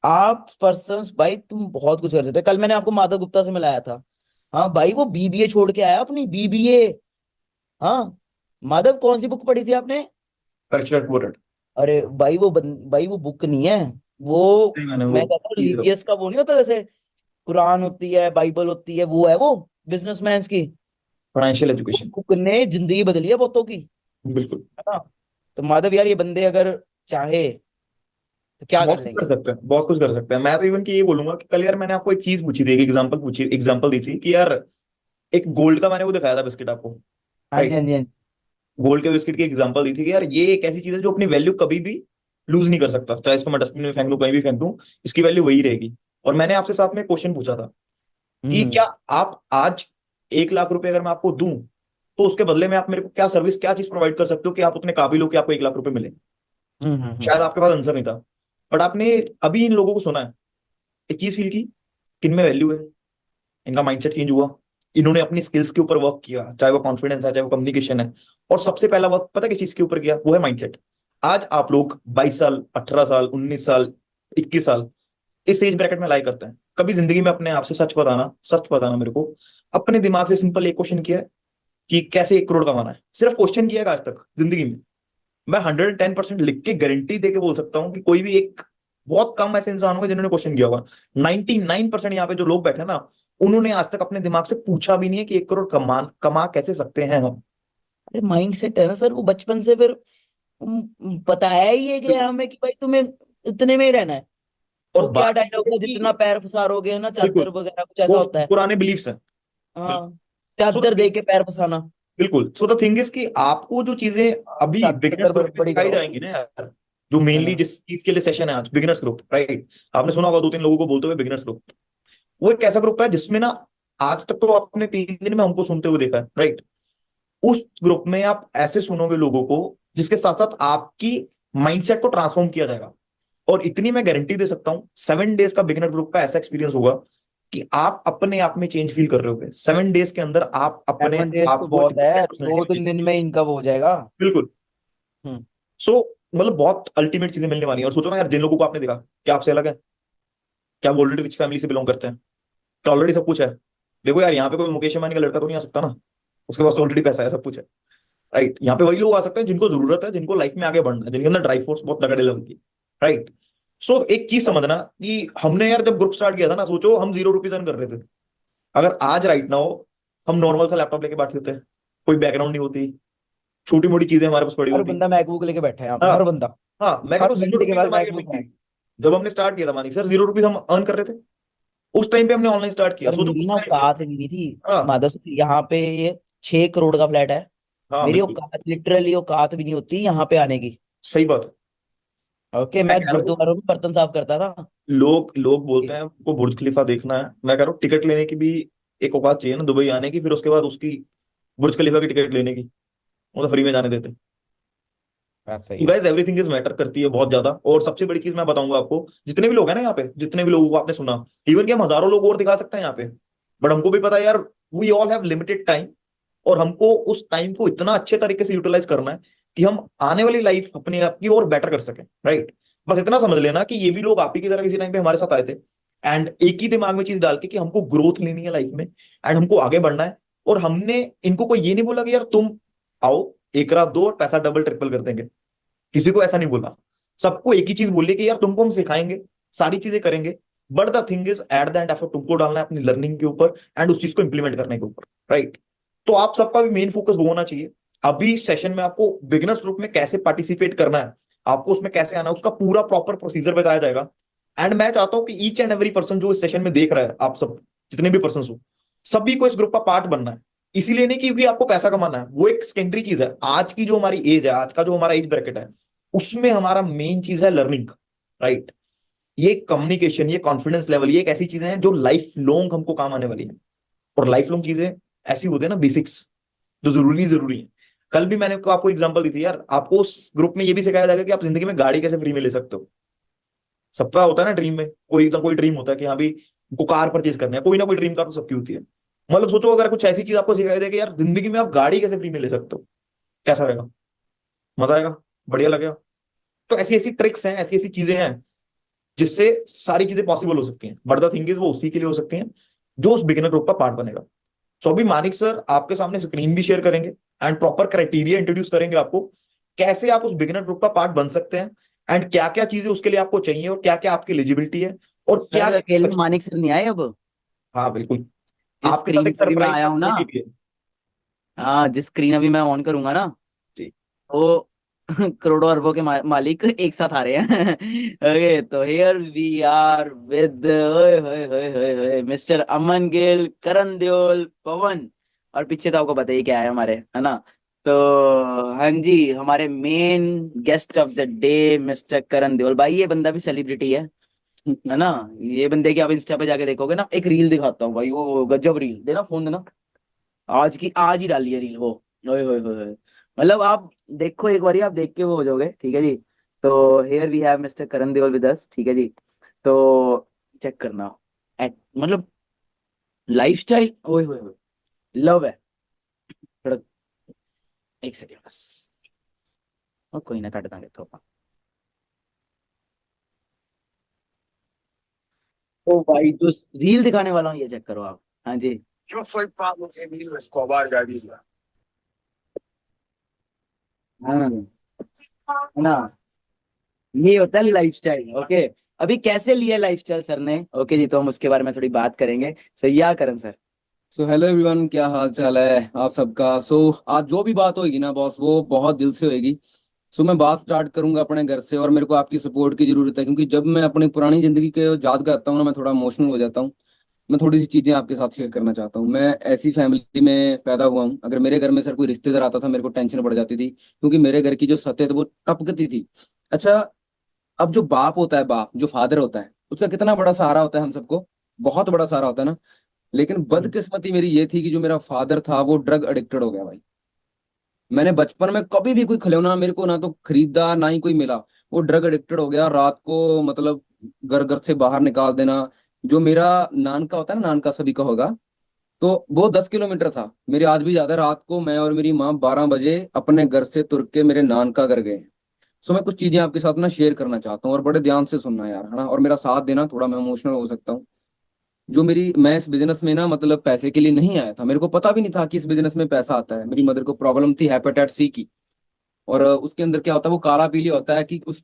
आप पर्सन्स भाई तुम बहुत कुछ कर सकते हो। कल मैंने आपको माधव गुप्ता से मिलाया था, हाँ भाई वो बीबीए छोड़ के आया, अपनी बीबीए। हाँ माधव, कौन सी बुक पढ़ी थी आपने? अरे भाई वो भाई वो बुक नहीं है वो, मैं कहता हूँ रिलीजियस का वो नहीं होता, जैसे कुरान होती है, बाइबल होती है, वो है वो बिजनेसमैन की फाइनेंशियल एजुकेशन। बुक ने जिंदगी बदली है बहुतों की, बिल्कुल, है ना। तो माधव यार ये बंदे अगर चाहे तो क्या कर बहुत कुछ लेंगे? कर सकते हैं, बहुत कुछ कर सकते हैं। मैं तो इवन कि ये बोलूंगा कि कल यार मैंने आपको एक चीज पूछी थी, एक एग्जांपल पूछी, एग्जांपल दी थी कि यार एक गोल्ड का मैंने वो दिखाया था बिस्किट आपको, हाँ जी हाँ राइट। जी हाँ जी। गोल्ड के बिस्किट की एग्जांपल दी थी कि यार ये एक ऐसी चीज है जो अपनी वैल्यू कभी भी लूज नहीं कर सकता, चाहे इसको मैं डस्टबिन में फेंक दूं, कहीं भी फेंक दूं, इसकी वैल्यू वही रहेगी। और मैंने आपसे साथ में क्वेश्चन पूछा था कि हम्म क्या आप आज 1 लाख रुपए अगर मैं आपको दूं, तो उसके बदले में आप मेरे को क्या सर्विस, क्या चीज प्रोवाइड कर सकते हो कि आप उतने काबिल हो कि आपको 1 लाख रुपए मिले? शायद आपके पास आंसर नहीं था, बट आपने अभी इन लोगों को सुना है, एक चीज फील की कि इनमें वैल्यू है, इनका माइंडसेट चेंज हुआ, इन्होंने अपनी स्किल्स के ऊपर वर्क किया, चाहे वो कॉन्फिडेंस है, चाहे वो कम्युनिकेशन है। और सबसे पहला वर्क पता है किस चीज के ऊपर किया? वो है माइंडसेट। आज आप लोग 22 साल, 18 साल, 19 साल, 21 साल इस एज ब्रैकेट में लाई करते हैं। कभी जिंदगी में अपने आप से सच बताना मेरे को, अपने दिमाग से सिंपल एक क्वेश्चन किया है कि कैसे 1 करोड़ कमाना है? सिर्फ क्वेश्चन किया है आज तक जिंदगी में? मैं 110% लिख के गारंटी दे के बोल सकता हूँ कि कोई भी एक, बहुत कम ऐसे इंसान होंगे जिन्होंने क्वेश्चन किया होगा। 99% यहाँ पे जो लोग बैठे हैं ना, उन्होंने आज तक अपने दिमाग से पूछा भी नहीं है कि 1 करोड़ कमा कैसे सकते हैं हम। अरे माइंड सेट है ना सर, वो बचपन से फिर बताया ही है कि हमें कि भाई तुम्हें इतने में ही रहना है। और वो क्या बात डायलॉग था, जितना पैर पसारोगे ना चादर बिल्कुल, वगैरह, कुछ ऐसा वो होता है। पुराने बिलीफ्स हैं। हाँ, So चादर दे के पैर पसाना। बिल्कुल। सो द थिंग इज कि आपको जो चीजें अभी बिगिनर्स चादर ग्रुप में बड़ी सिखाई करो। जाएंगी ना यार, जो मेनली जिस चीज के लिए सेशन है आज, बिगिनर्स ग्रुप, राइट? आपने सुना होगा 2-3 लोगों को बोलते हुए बिगिनर्स ग्रुप। वो एक ऐसा ग्रुप है जिसमें ना, आज तक तो आपने 3 दिन में हमको सुनते हुए देखा है, राइट? उस ग्रुप में आप ऐसे सुनोगे लोगों को जिसके साथ साथ आपकी माइंडसेट को ट्रांसफॉर्म किया जाएगा। और इतनी मैं गारंटी दे सकता हूँ, 7 डेज का बिगिनर ग्रुप का ऐसा एक्सपीरियंस होगा कि आप अपने आप में चेंज फील कर रहे होगे। 7 डेज के अंदर आप अपने 7 days आप तो को बहुत है, personality 2-3 दिन में इनका वो हो जाएगा। बिल्कुल। हम्म। सो मतलब बहुत अल्टीमेट चीजें मिलने वाली हैं। और सोचो ना यार, जिन लोगों को आपने देखा, क्या आपसे अलग है? क्या वो ऑलरेडी रिच फैमिली से बिलोंग करते हैं? क्या ऑलरेडी सब कुछ है? देखो यार, यहाँ पे कोई मुकेश अंबानी का लड़का तो नहीं आ सकता ना, उसके पास ऑलरेडी पैसा है, सब कुछ है, राइट? यहाँ पे वही लोग आ सकते हैं जिनको जरूरत है, जिनको लाइफ में आगे बढ़ना है, जिनके अंदर ड्राइव फोर्स बहुत तगड़े लेवल की, राइट? सो एक चीज समझना कि हमने यार जब ग्रुप स्टार्ट किया था ना, सोचो हम 0 रुपीज अर्न कर रहे थे। अगर आज राइट नाउ हम नॉर्मल सा लैपटॉप लेके बैठे होते, कोई बैकग्राउंड नहीं होती, छोटी मोटी चीजें हमारे पास पड़ी हर होती। बंदा मैकबुक लेके बैठा है यहाँ पे, हाँ हर बंदा। हाँ, मैं कह हर रहा हूँ जीरो बंदे के रुपीज पास हमारी मैकबुक अर्निंग है। थी। जब हमने स्टार्ट किया था मानिक सर, 0 रुपीज हम अर्न कर रहे थे। उस टाइम पे हमने ऑनलाइन स्टार्ट किया, और सोचो मेरी उस ना टाइम पे। औकात भी नहीं थी हाँ माधव सर, यहाँ पे ये 6 करोड़ का फ्लैट है। हाँ मेरी बिल्कुल, औकात, लिटरली औकात भी नहीं होती यहाँ पे आने की। सही बात है। ओके, मैं मैं कह रहा हूँ, गुरुद्वारों में बर्तन साफ करता था। लोग लोग बोलते हैं उनको बुर्ज खलीफा देखना है। मैं कह रहा हूँ टिकट लेने की भी एक औकात चाहिए ना, दुबई आने की, फिर उसके बाद उसकी बुर्ज खलीफा की टिकट लेने की, वो तो फ्री में जाने देते। बात सही तो है। गाइस एवरीथिंग इज मैटर करती है बहुत ज्यादा। और सबसे बड़ी चीज मैं बताऊंगा आपको, जितने भी लोग हैं ना यहाँ पे, जितने भी लोगों को आपने सुना, इवन कि हम हजारों लोग और दिखा सकते हैं यहाँ पे, बट हमको भी पता है यार, we all have limited time. और हमको उस टाइम को इतना अच्छे तरीके से यूटिलाइज करना है कि हम आने वाली लाइफ अपने आप की और बेटर कर सकें, राइट? बस इतना समझ लेना कि ये भी लोग आप ही की तरह किसी टाइम पे हमारे साथ आए थे, एंड एक ही दिमाग में चीज डाल के कि हमको ग्रोथ लेनी है लाइफ में एंड हमको आगे बढ़ना है। और हमने इनको कोई ये नहीं बोला कि यार तुम आओ, एक रात दो और पैसा डबल ट्रिपल कर देंगे, किसी को ऐसा नहीं बोला। सबको एक ही चीज बोली कि यार तुमको हम सिखाएंगे, सारी चीजें करेंगे, but the thing is at the end effort तुमको डालना है अपनी लर्निंग के ऊपर एंड उस चीज को इंप्लीमेंट करने के ऊपर, राइट? तो आप सबका भी मेन फोकस वो होना चाहिए। अभी सेशन में आपको बिगिनर्स ग्रुप में कैसे पार्टिसिपेट करना है, आपको उसमें कैसे आना है, उसका पूरा प्रॉपर प्रोसीजर बताया जाएगा। एंड मैं चाहता हूं कि ईच एंड एवरी पर्सन जो इस सेशन में देख रहा है, आप सब जितने भी पर्सन हो, सभी को इस ग्रुप का पार्ट बनना है। इसीलिए नहीं क्योंकि आपको पैसा कमाना है, वो एक सेकेंडरी चीज है। आज की जो हमारी एज है, आज का जो हमारा एज ब्रैकेट है, उसमें हमारा मेन चीज है लर्निंग, राइट? ये कम्युनिकेशन, ये कॉन्फिडेंस लेवल, ये एक ऐसी चीजें हैं जो लाइफ लॉन्ग हमको काम आने वाली है। और लाइफ लॉन्ग चीजें ऐसी होती है ना, बेसिक्स जो जरूरी है। कल भी मैंने आपको एग्जांपल दी थी यार, आपको उस ग्रुप में ये भी सिखाया जाएगा कि आप जिंदगी में गाड़ी कैसे फ्री में ले सकते हो। सबका होता है ना ड्रीम में, कोई ना कोई ड्रीम होता है कि हाँ भी को कार परचेज करना है, कोई ना कोई ड्रीम कार तो सबकी होती है। मतलब सोचो अगर कुछ ऐसी चीज आपको सिखाई जाए कि यार जिंदगी में आप गाड़ी कैसे फ्री में ले सकते हो, कैसा रहेगा? मजा आएगा, बढ़िया लगेगा। तो ऐसी ऐसी ट्रिक्स हैं, ऐसी ऐसी चीजें हैं जिससे सारी चीजें पॉसिबल हो सकती हैं। बट द थिंग इज वो उसी के लिए हो सकती हैं जो उस बिगिनर ग्रुप का पार्ट बनेगा। सो अभी मानिक सर आपके सामने स्क्रीन भी शेयर करेंगे एंड प्रॉपर क्राइटेरिया इंट्रोड्यूस करेंगे आपको, कैसे आप उस बिगिनर ग्रुप का पार्ट बन सकते हैं एंड क्या क्या चीजें उसके लिए आपको चाहिए और क्या क्या आपकी एलिजिबिलिटी है और क्या। सर अकेले मानिक सर नहीं आए अब, हाँ बिल्कुल, जिस आपके साथ स्क्रीन एक पे भी मैं सरप्राइज आया हूँ ना, भी है। हाँ जिस स्क्रीन अभी मैं ऑन करूंगा ना, जी। वो करोड़ों अरबों के मालिक एक साथ आ रहे हैं। ओके, तो here we are with mister Aman Gill, Karan Deol, Pawan, और पीछे तो आपको पता ही क्या है हमारे, है ना? तो हाँ जी, हमारे main guest of the day mister Karan Deol. भाई ये बंदा भी सेलिब्रिटी है ना? ये बंदे की आप इंस्टा पे जाके देखोगे ना, एक रील दिखाता हूँ भाई, वो गजब रील, देना फोन देना, आज ही डाली है रील वो। ओए होए होए होए। मतलब आप देखो एक बारी, आप देख के वो हो जाओगे, ठीक है जी। तो here we have mister Karan Deol with us, ठीक है जी। तो चेक करना मतलब लाइफस्टाइल, ओए होए होए, लव है थोड़ा। एक सेकंड बस, और कोई ना काट दांगे तो। ओ भाई जो रील दिखाने वाला हूँ ये चेक करो आप। हाँ जी। Yo soy Pablo Emilio Escobar Gaviria. हाँ है ना, ये होता है लाइफस्टाइल। ओके, अभी कैसे लिया लाइफस्टाइल सर ने, ओके जी, तो हम उसके बारे में थोड़ी बात करेंगे। सही है करण सर? सो हेलो एवरीवन, क्या हाल चाल है आप सबका। आज जो भी बात होगी ना बॉस, वो बहुत दिल से होगी। मैं बात स्टार्ट करूंगा अपने घर से, और मेरे को आपकी सपोर्ट की जरूरत है, क्योंकि जब मैं अपनी पुरानी जिंदगी के याद करता हूँ ना, मैं थोड़ा इमोशनल हो जाता हूँ। मैं थोड़ी सी चीजें आपके साथ शेयर करना चाहता हूँ। मैं ऐसी फैमिली में पैदा हुआ हूँ, अगर मेरे घर में सर कोई रिश्तेदार आता था मेरे को टेंशन पड़ जाती थी, क्योंकि मेरे घर की जो सतह थी वो टपकती थी। अच्छा, अब जो बाप होता है, बाप जो फादर होता है, उसका कितना बड़ा सहारा होता है हम सबको, बहुत बड़ा सहारा होता है ना। लेकिन बदकिस्मती मेरी ये थी कि जो मेरा फादर था वो ड्रग एडिक्टेड हो गया भाई। मैंने बचपन में कभी भी कोई खिलौना मेरे को ना तो खरीदा ना ही कोई मिला, वो ड्रग एडिक्टेड हो गया। रात को मतलब घर घर से बाहर निकाल देना। जो मेरा नान का होता है ना, नान का सभी का होगा, तो वो 10 किलोमीटर था मेरे, आज भी याद है। रात को मैं और मेरी माँ 12 बजे अपने घर से तुर के मेरे नान का घर गए। मैं कुछ चीजें आपके साथ ना शेयर करना चाहता हूँ, और बड़े ध्यान से सुनना यार, है ना, और मेरा साथ देना। थोड़ा मैं इमोशनल हो सकता हूँ। मैं इस बिजनेस में ना मतलब पैसे के लिए नहीं आया था, मेरे को पता भी नहीं था कि इस बिजनेस में पैसा आता है। मेरी मदर को प्रॉब्लम थी हेपेटाइटिस सी की, और उसके अंदर क्या होता है, वो काला पीली होता है कि उस,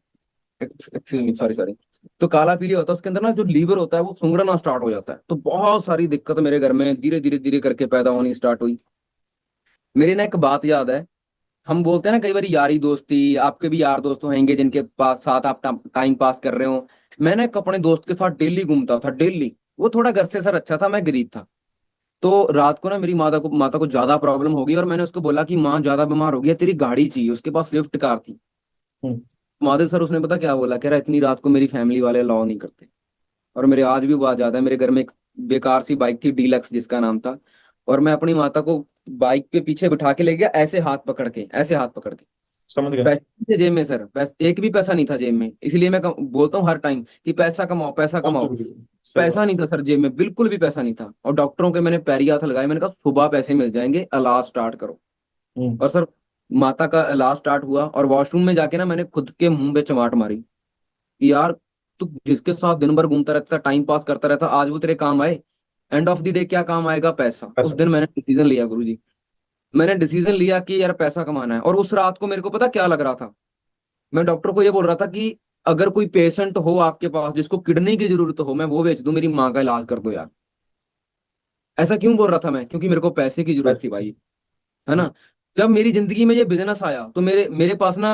एक्सक्यूज मी, सॉरी सॉरी। तो काला पीली होता है, उसके अंदर ना जो लीवर होता है वो सुंगड़ना स्टार्ट हो जाता है। तो बहुत सारी दिक्कत मेरे घर में धीरे धीरे धीरे करके पैदा होनी स्टार्ट हुई। मेरी ना एक बात याद है, हम बोलते हैं ना कई बार यारी दोस्ती, आपके भी यार दोस्त होंगे जिनके पास साथ आप टाइम पास कर रहे हो। मैंने एक अपने दोस्त के साथ डेली घूमता था, डेली। वो थोड़ा घर से सर अच्छा था, मैं गरीब था। तो रात को ना मेरी माता को ज्यादा प्रॉब्लम हो गई, और मैंने उसको बोला कि माँ ज्यादा बीमार हो गई है, तेरी गाड़ी चाहिए। उसके पास स्विफ्ट कार थी। माधव सर उसने पता क्या बोला, कह रहा इतनी रात को मेरी फैमिली वाले अलाउ नहीं करते। और मेरे आज भी वो आ जाता है, मेरे घर में एक बेकार सी बाइक थी डीलक्स जिसका नाम था, और मैं अपनी माता को बाइक पे पीछे बिठा के ले गया, ऐसे हाथ पकड़ के, ऐसे हाथ पकड़ के। समझ गया। पैसे नहीं थे जेब में सर, एक भी पैसा नहीं था जेब में। इसलिए मैं बोलता हूँ हर टाइम कि पैसा कमाओ, पैसा कमाओ। पैसा नहीं था सर जेब में, बिल्कुल भी पैसा नहीं था। और डॉक्टरों के मैंने पैरी हाथ लगाए, मैंने कहा सुबह पैसे मिल जाएंगे, इलाज स्टार्ट करो। और सर माता का इलाज स्टार्ट हुआ, और वॉशरूम में जाके ना मैंने खुद के मुंह पे चमाट मारी कि यार तू जिसके साथ दिन भर घूमता रहता, टाइम पास करता रहता, आज वो तेरे काम आए। एंड ऑफ द डे क्या काम आएगा? पैसा। उस दिन मैंने डिसीजन लिया गुरुजी, मैंने डिसीजन लिया कि यार पैसा कमाना है। और उस रात को मेरे को पता क्या लग रहा था, मैं डॉक्टर को ये बोल रहा था कि अगर कोई पेशेंट हो आपके पास जिसको किडनी की जरूरत हो, मैं वो बेच दूं, मेरी माँ का इलाज कर दो यार। ऐसा क्यों बोल रहा था मैं? क्योंकि मेरे को पैसे की जरूरत थी भाई, है ना। जब मेरी जिंदगी में ये बिजनेस आया तो मेरे मेरे पास ना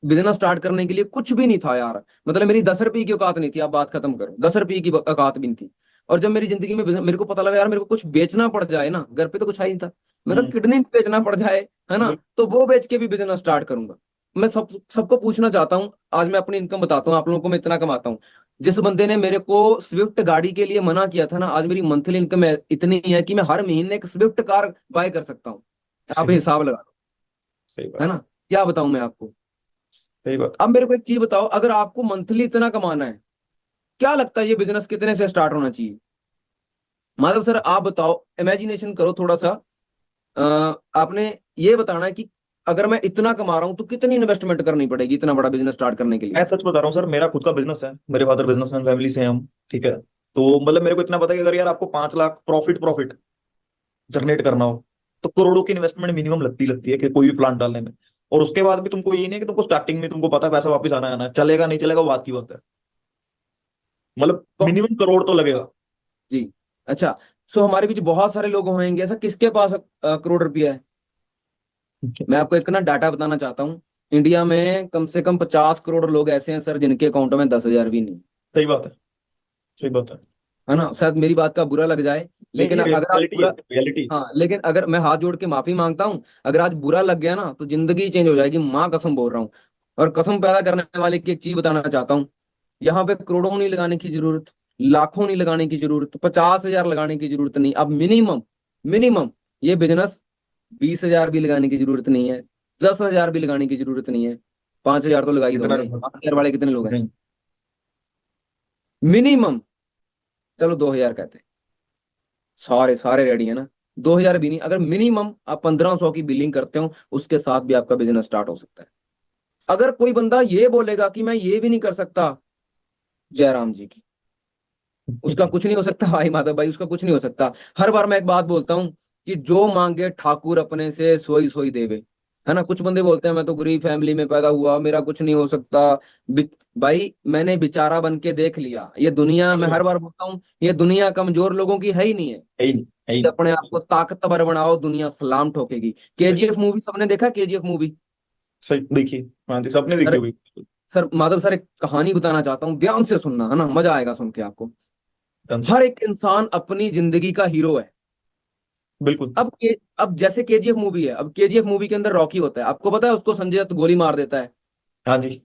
बिजनेस स्टार्ट करने के लिए कुछ भी नहीं था यार। मतलब मेरी 10 रुपए की औकात नहीं थी, आप बात खत्म करो, 10 रुपए की औकात भी नहीं थी। और जब मेरी जिंदगी में मेरे को पता लगा यार मेरे को कुछ बेचना पड़ जाए ना, घर पे तो कुछ है ही नहीं था, मेरा किडनी भी बेचना पड़ जाए, है ना, तो वो बेच के भी बिजनेस स्टार्ट करूंगा। मैं सबको पूछना चाहता हूँ, आज मैं अपनी इनकम बताता हूँ आप लोगों को, मैं इतना कमाता हूँ। जिस बंदे ने मेरे को स्विफ्ट गाड़ी के लिए मना किया था ना, आज मेरी मंथली इनकम इतनी है कि मैं हर महीने एक स्विफ्ट कार बाय कर सकता हूँ। आप हिसाब लगा लो, सही है बात, ना। क्या बताऊं मैं आपको। सही बात। अब मेरे को एक चीज बताओ, अगर आपको मंथली इतना कमाना है, क्या लगता है ये बिजनेस कितने से स्टार्ट होना चाहिए? माधव सर आप बताओ, इमेजिनेशन करो थोड़ा सा। अ, आपने ये बताना है कि अगर मैं इतना कमा रहा हूं तो कितनी इन्वेस्टमेंट करनी पड़ेगी इतना बड़ा बिजनेस स्टार्ट करने के लिए? मैं सच बता रहा हूँ सर, मेरा खुद का बिजनेस है, मेरे फादर बिजनेसमैन फैमिली से हैं हम, ठीक है। तो मतलब मेरे को इतना पता है कि अगर यार आपको 5 लाख प्रॉफिट प्रॉफिट जनरेट करना हो तो करोड़ों की इन्वेस्टमेंट मिनिमम लगती है कि कोई भी प्लांट डालने में। और उसके बाद भी तुमको ये नहीं है कि तुमको स्टार्टिंग में तुमको पता है पैसा वापस आना है, चलेगा नहीं चलेगा वो बात की बात है। मतलब मिनिमम करोड़ तो लगेगा। जी। अच्छा, हमारे बीच बहुत सारे लोग होंगे, ऐसा किसके पास करोड़ रुपया है? मैं आपको एक ना डाटा बताना चाहता हूँ। इंडिया में कम से कम 50 करोड़ लोग ऐसे हैं सर जिनके अकाउंट में 10,000 भी नहीं। सही बात है, सही बात है ना। शायद मेरी बात का बुरा लग जाए, नहीं, लेकिन ये अगर आप रियलिटी है, बुरा, रियलिटी। हाँ, लेकिन अगर मैं हाथ जोड़ के माफी मांगता हूँ, अगर आज बुरा लग गया ना तो जिंदगी चेंज हो जाएगी, माँ कसम बोल रहा हूँ। और कसम पैदा करने वाले की एक चीज बताना चाहता हूँ, यहाँ पे करोड़ों नहीं लगाने की जरूरत, लाखों नहीं लगाने की जरूरत, 50,000 लगाने की जरूरत नहीं। अब मिनिमम मिनिमम ये बिजनेस 20,000 भी लगाने की जरूरत नहीं है, 10,000 भी लगाने की जरूरत नहीं है, 5,000 तो लगा ही इतना दोगे। 5,000 वाले कितने लोग हैं? मिनिमम चलो 2000 कहते हैं, सारे सारे रेडी है ना, 2000 भी नहीं, अगर मिनिमम आप 1500 की बिलिंग करते हो उसके साथ भी आपका बिजनेस स्टार्ट हो सकता है। अगर कोई बंदा ये बोलेगा कि मैं ये भी नहीं कर सकता, जयराम जी की, उसका कुछ नहीं हो सकता भाई माधव भाई, उसका कुछ नहीं हो सकता। हर बार मैं एक बात बोलता हूँ कि जो मांगे ठाकुर अपने से सोई सोई देवे, है ना। कुछ बंदे बोलते हैं मैं तो गरीब फैमिली में पैदा हुआ, मेरा कुछ नहीं हो सकता। भाई मैंने बेचारा बन के देख लिया, ये दुनिया, मैं हर बार बोलता हूँ, ये दुनिया कमजोर लोगों की है ही नहीं है। है ही नहीं, है ही कि अपने आप को ताकतवर बनाओ, दुनिया सलाम ठोकेगी। केजीएफ मूवी सबने देखा, केजीएफ मूवी? नहीं। सही देखिए, हाँ जी, सबने देखी सर, होगी। सर माधव सर एक कहानी बताना चाहता हूँ, ध्यान से सुनना, है ना, मजा आएगा सुन के आपको। डन। हर एक इंसान अपनी जिंदगी का हीरो है। बिल्कुल। अब जैसे केजीएफ मूवी है, अब केजीएफ मूवी के अंदर रॉकी होता है, आपको पता है उसको संजय दत्त गोली मार देता है। हाँ जी।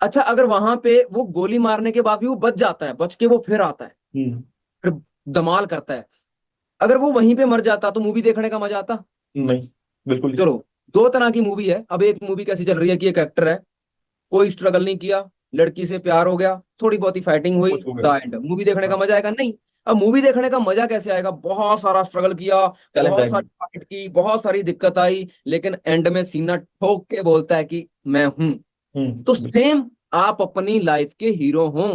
अच्छा, अगर वहां पे वो गोली मारने के बाद भी वो बच जाता है, बच के वो फिर आता है, फिर धमाल करता है, अगर वो वहीं पे मर जाता तो मूवी देखने का मजा आता? नहीं, बिल्कुल नहीं। चलो, दो तरह की मूवी है। अब एक मूवी कैसी चल रही है कि एक एक्टर है, कोई स्ट्रगल नहीं किया, लड़की से प्यार हो गया, थोड़ी बहुत ही फाइटिंग हुई, कुछ हो गया। The end. मूवी देखने का हाँ, मजा आएगा? नहीं। अब मूवी देखने का मजा कैसे आएगा? बहुत सारा स्ट्रगल किया, चैलेंज बहुत आएंगे। सारी फाइट की, बहुत सारी दिक्कत आई, लेकिन एंड में सीना ठोक के बोलता है कि मैं हूं। तो बिल्कुल। सेम आप अपनी लाइफ के हीरो हो।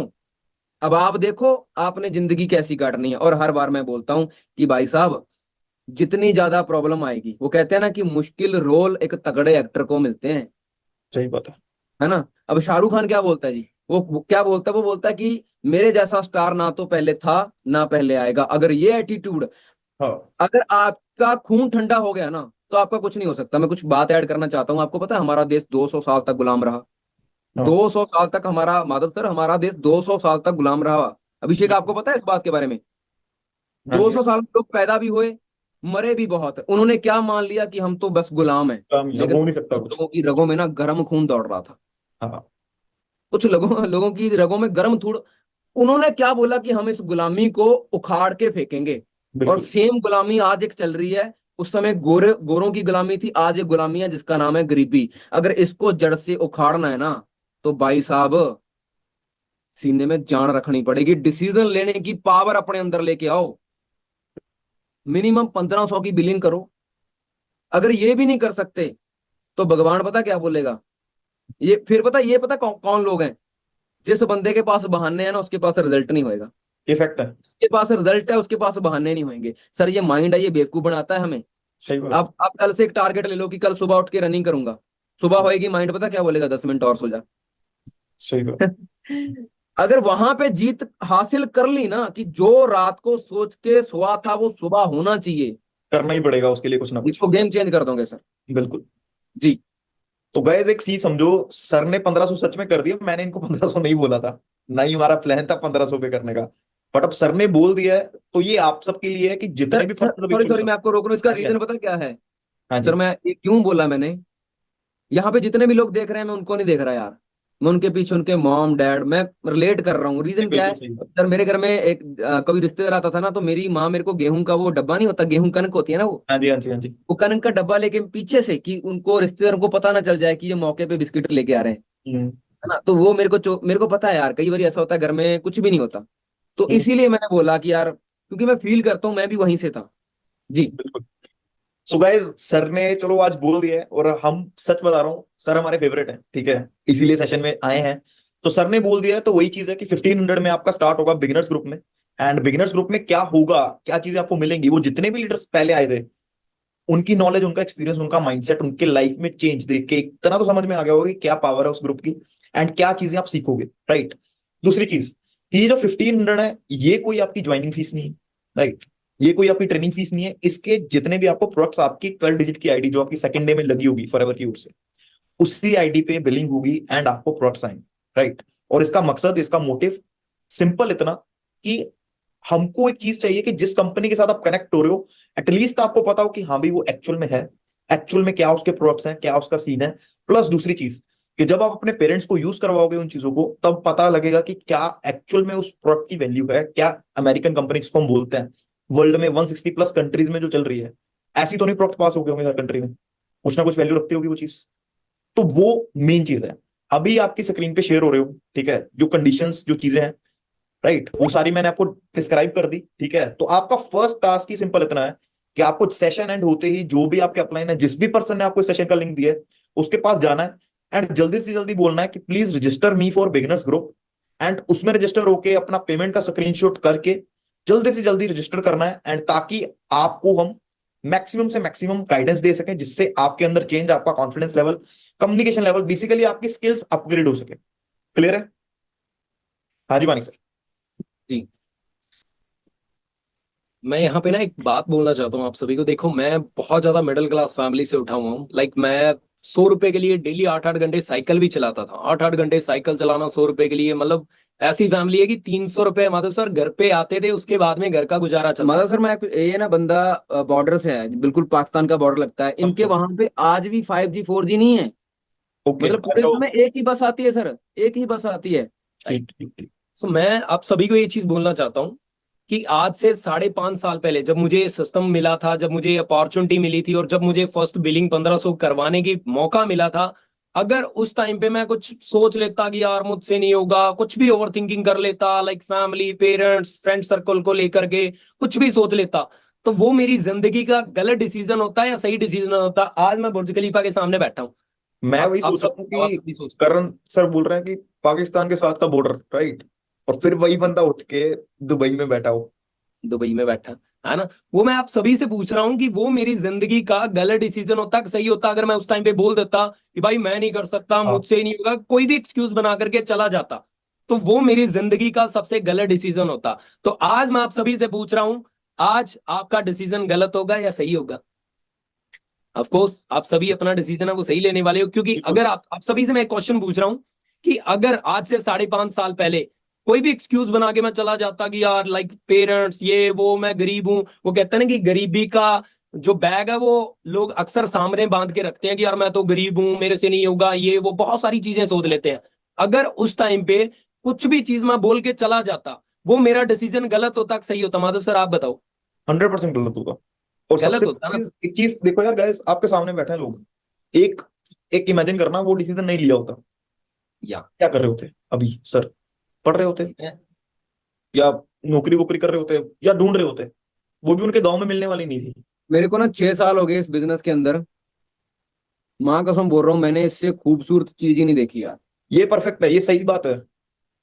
अब आप देखो आपने जिंदगी कैसी काटनी है। और हर बार मैं बोलता हूं कि भाई साहब, जितनी ज्यादा प्रॉब्लम आएगी, वो कहते हैं ना कि मुश्किल रोल एक तगड़े एक्टर को मिलते हैं, सही बात है ना। अब शाहरुख खान क्या बोलता है जी, वो क्या बोलता है? वो बोलता है कि मेरे जैसा स्टार ना तो पहले था ना पहले आएगा। अगर ये एटीट्यूड, हाँ। अगर आपका खून ठंडा हो गया ना, तो आपका कुछ नहीं हो सकता। मैं कुछ बात ऐड करना चाहता हूँ। आपको पता है हमारा देश 200 साल तक गुलाम रहा, हाँ 200 साल तक हमारा, माधव सर, हमारा देश 200 साल तक गुलाम रहा। अभिषेक आपको पता है इस बात के बारे में? हाँ जी। 200 साल में लोग पैदा भी हुए, मरे भी बहुत। उन्होंने क्या मान लिया कि हम तो बस गुलाम हैं, काम ही है, लेकिन हो नहीं सकता कुछ कुछ। लोगों की रगों में ना गर्म खून दौड़ रहा था। हाँ कुछ लोगों लोगों की रगों में गर्म थूड़, उन्होंने क्या बोला कि हम इस गुलामी को उखाड़ के फेंकेंगे। और बिल्कुल। सेम गुलामी आज एक चल रही है। उस समय गोरों की गुलामी थी, आज एक गुलामी है जिसका नाम है गरीबी। अगर इसको जड़ से उखाड़ना है ना, तो भाई साहब सीने में जान रखनी पड़ेगी, डिसीजन लेने की पावर अपने अंदर लेके आओ। मिनिमम 1500 की बिलिंग करो। अगर ये भी नहीं कर सकते तो भगवान पता क्या बोलेगा? ये फिर पता कौन लोग हैं? जिस बंदे के पास बहाने हैं ना, उसके पास रिजल्ट नहीं होएगा। ये फैक्ट है। के पास रिजल्ट है, उसके पास बहाने नहीं होंगे। सर ये माइंड है, ये बेवकूफ बनाता है हमें। सही बात। आप कल से एक टारगेट ले लो कि कल सुबह उठ के रनिंग करूंगा। सुबह होएगी, माइंड पता क्या बोलेगा? 10 मिनट और सो जा। सही बात। अगर वहां पे जीत हासिल कर ली ना, कि जो रात को सोच के सोआ था वो सुबह होना चाहिए, करना ही पड़ेगा उसके लिए कुछ ना कुछ। इसको गेम चेंज कर दोगे सर। बिल्कुल। जी। तो गाइस एक सी समझो, सर ने 1500 सच में कर दिया, मैंने इनको 1500 नहीं बोला था, ना ही हमारा प्लान था 1500 पे करने का, बट अब सर ने बोल दिया है, तो ये आप सबके लिए है कि जितने सर भी सर 1500 सॉरी सॉरी, मैं आपको रोक रहा हूँ, इसका हाँ जी, हाँ रीजन जी। पता क्या है? हाँ सर जी। मैं ये क्यों बोला मैंने, यहाँ पे जितने भी लोग देख रहे हैं, मैं उनको नहीं देख रहा यार, मैं उनके पीछे उनके मॉम डैड, मैं रिलेट कर रहा हूँ। नहीं, रीजन क्या बिल्कुल है? सही बात। सर मेरे घर में एक कभी रिश्तेदार आता था ना, तो मेरी माँ मेरे को गेहूं का वो डब्बा नहीं होता, गेहूं कनक होती है ना, हाँ जी, हाँ जी, हाँ जी। वो कनक का डब्बा लेके पीछे से, कि उनको रिश्तेदार को पता ना चल जाए कि ये मौके पे बिस्किट लेके आ रहे हैं, हम्म, है ना। तो वो मेरे को पता है यार, कई बार ऐसा होता है घर में कुछ भी नहीं होता। तो हम्म, इसीलिए मैंने बोला कि यार, क्योंकि मैं फील करता हूँ, मैं भी वहीं से था। जी। बिल्कुल। सो गाइस सर ने चलो आज बोल दिया है, और हम सच बता रहा हूँ, सर हमारे फेवरेट है, ठीक है, इसीलिए सेशन में आए हैं। तो सर ने बोल दिया है, तो वही चीज है कि 1500 में आपका स्टार्ट होगा बिगिनर्स ग्रुप में। एंड बिगिनर्स ग्रुप में क्या होगा, क्या चीजें आपको मिलेंगी, वो जितने भी लीडर्स पहले आए थे, उनकी नॉलेज, उनका एक्सपीरियंस, उनका माइंडसेट, उनके लाइफ में चेंज देख के इतना तो समझ में आ गया होगा कि क्या पावर है उस ग्रुप की, एंड क्या चीजें आप सीखोगे, राइट। दूसरी चीज, कि ये जो 1500 है, ये कोई आपकी ज्वाइनिंग फीस नहीं है, राइट। ये कोई आपकी ट्रेनिंग फीस नहीं है। इसके जितने भी आपको प्रोडक्ट्स, आपकी 12 डिजिट की आईडी जो आपकी सेकंड डे में लगी होगी फॉरएवर की ओर से, उसी आईडी पे बिलिंग होगी एंड आपको प्रोडक्ट्स आएंगे, राइट। और इसका मकसद, इसका मोटिव सिंपल इतना कि हमको एक चीज चाहिए कि जिस कंपनी के साथ आप कनेक्ट हो रहे हो, एटलीस्ट आपको पता हो कि हाँ भी वो एक्चुअल में है, एक्चुअल में क्या उसके प्रोडक्ट्स हैं, क्या उसका सीन है। प्लस दूसरी चीज, कि जब आप अपने पेरेंट्स को यूज करवाओगे उन चीजों को, तब पता लगेगा कि क्या एक्चुअल में उस प्रोडक्ट की वैल्यू है, क्या अमेरिकन कंपनी जिसको हम बोलते हैं, वर्ल्ड में 160 प्लस कंट्रीज में जो चल रही है, ऐसी तो नहीं प्रोडक्ट पास हो गए होंगे हर कंट्री में, कुछ ना कुछ वैल्यू रखती होगी वो चीज। तो वो मेन चीज है। अभी आपकी स्क्रीन पे शेयर हो रहे हो, ठीक है, जो कंडीशंस, जो चीजें हैं, राइट, वो सारी मैंने आपको डिस्क्राइब कर दी, ठीक है। तो आपका फर्स्ट टास्क ही सिंपल इतना है कि आपको सेशन एंड होते ही जो भी आपके अपलाइन है, जिस भी पर्सन ने आपको सेशन का लिंक दिया है, उसके पास जाना है एंड जल्दी से जल्दी बोलना है कि please register me for beginners group, and उसमें रजिस्टर होके अपना पेमेंट का स्क्रीनशॉट करके जल्दी से जल्दी रजिस्टर करना है, एंड ताकि आपको हम मैक्सिमम से मैक्सिमम गाइडेंस दे सकें, जिससे आपके अंदर चेंज, आपका confidence level, communication level, basically आपकी स्किल्स अपग्रेड हो सके। क्लियर है? हाँ जी मानिक सर। जी, मैं यहाँ पे ना एक बात बोलना चाहता हूँ आप सभी को। देखो, मैं बहुत ज्यादा मिडिल क्लास फैमिली से उठा हुआ हूँ। मैं 100 रुपए के लिए डेली 8-8 घंटे साइकिल भी चलाता था। 8-8 घंटे साइकिल चलाना 100 रुपए के लिए, मतलब ऐसी फैमिली है कि 300 रुपए माधव सर घर पे आते थे, उसके बाद में घर का गुजारा चलता मतलब सर मैं ये ना बंदा बॉर्डर से है, बिल्कुल पाकिस्तान का बॉर्डर लगता है, इनके वहां पे आज भी 5G 4G नहीं है। ओके, मतलब पूरे में एक ही बस आती है सर, एक ही बस आती है। सो मैं आप सभी को ये चीज बोलना चाहता हूँ कि आज से 5.5 साल पहले जब मुझे ये सिस्टम मिला था, जब मुझे अपॉर्चुनिटी मिली थी, और जब मुझे फर्स्ट बिलिंग 1500 करवाने की मौका मिला था, अगर उस टाइम पे मैं कुछ सोच लेता कि यार मुझसे नहीं होगा, कुछ भी ओवर थिंकिंग कर लेता, like family, parents, friend circle को लेकर के कुछ भी सोच लेता, तो वो मेरी जिंदगी का गलत डिसीजन होता है या सही डिसीजन होता। आज मैं बुर्ज खलीफा के सामने बैठा हूँ। मैं वही सोच रहा हूँ कि करण सर बोल रहे हैं कि पाकिस्तान के साथ का बॉर्डर, राइट, और फिर वही बंदा उठ के दुबई में बैठा हो, दुबई में बैठा है ना। वो मैं आप सभी से पूछ रहा हूँ कि वो मेरी जिंदगी का गलत डिसीजन होता कि सही होता? अगर मैं उस टाइम पे बोल देता कि भाई मैं नहीं कर सकता, मुझसे नहीं होगा, कोई भी एक्सक्यूज बना करके चला जाता, तो वो मेरी जिंदगी का सबसे गलत डिसीजन होता। तो आज मैं आप सभी से पूछ रहा हूँ, आज आपका डिसीजन गलत होगा या सही होगा? ऑफ कोर्स आप सभी अपना डिसीजन है वो सही लेने वाले हो, क्योंकि अगर आप सभी से मैं एक क्वेश्चन पूछ रहा हूँ कि अगर आज से 5.5 साल पहले कोई भी एक्सक्यूज बना के मैं चला जाता कि यार लाइक पेरेंट्स, ये वो, मैं गरीब हूं, वो कहते हैं ना कि गरीबी का जो बैग है वो लोग अक्सर सामने बांध के रखते हैं कि यार मैं तो गरीब हूं, मेरे से नहीं होगा, ये वो बहुत सारी चीजें सोच लेते हैं। अगर उस टाइम पे कुछ भी चीज मैं बोल के चला जाता, वो मेरा डिसीजन गलत होता कि सही होता? माधव सर आप बताओ। 100% गलत होगा। और गलत सबसे होता ना। एक चीज देखो यार गाइस, आपके सामने बैठे हैं लोग, एक एक इमेजिन करना वो डिसीजन नहीं लिया होता, या क्या कर रहे होते अभी सर? पढ़ रहे होते, या नौकरी वोकरी कर रहे होते, या ढूंढ रहे होते, वो भी उनके गांव में मिलने वाली नहीं थी। मेरे को ना 6 साल हो गए इस बिजनेस के अंदर, माँ कसम बोल रहा हूँ, मैंने इससे खूबसूरत चीज ही नहीं देखी यार। ये परफेक्ट है, ये सही बात है,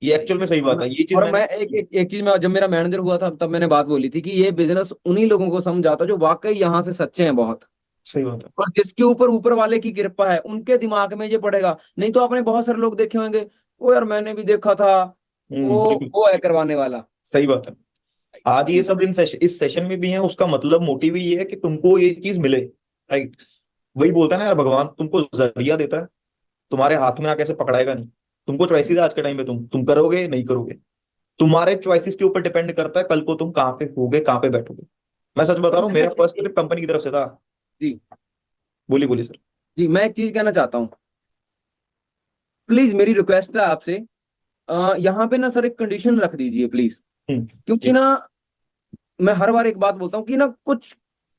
ये एक्चुअल में सही बात है, ये चीज और मैं एक चीज में, जब मेरा मैनेजर हुआ था तब मैंने बात बोली थी कि ये बिजनेस उन्हीं लोगों को समझाता जो वाकई यहाँ से सच्चे हैं बहुत। सही बात है। और जिसके ऊपर ऊपर वाले की कृपा है उनके दिमाग में ये पड़ेगा। नहीं तो आपने बहुत सारे लोग देखे होंगे, वो यार मैंने भी देखा था, वो है करवाने वाला। सही बात है। आज ये सब इस सेशन में भी है, उसका मतलब मोटिव ही ये है कि तुमको ये चीज मिले, राइट। वही बोलता है ना यार, भगवान तुमको जरिया देता है, तुम्हारे हाथ में आके ऐसे पकड़ाएगा नहीं। तुमको चॉइसेस है आज के टाइम पे, तुम करोगे नहीं करोगे, तुम्हारे चॉइसेस के ऊपर डिपेंड करता है कल को तुम कहाँ पे होगे, कहाँ पे बैठोगे। मैं सच बता रहा हूँ, मेरा फर्स्ट ट्रिप कंपनी की तरफ से था। जी बोलिए बोलिए सर। जी, मैं एक चीज कहना चाहता हूँ, प्लीज मेरी रिक्वेस्ट है आपसे, यहाँ पे ना सर एक कंडीशन रख दीजिए प्लीज। क्योंकि ना मैं हर बार एक बात बोलता हूँ कि ना कुछ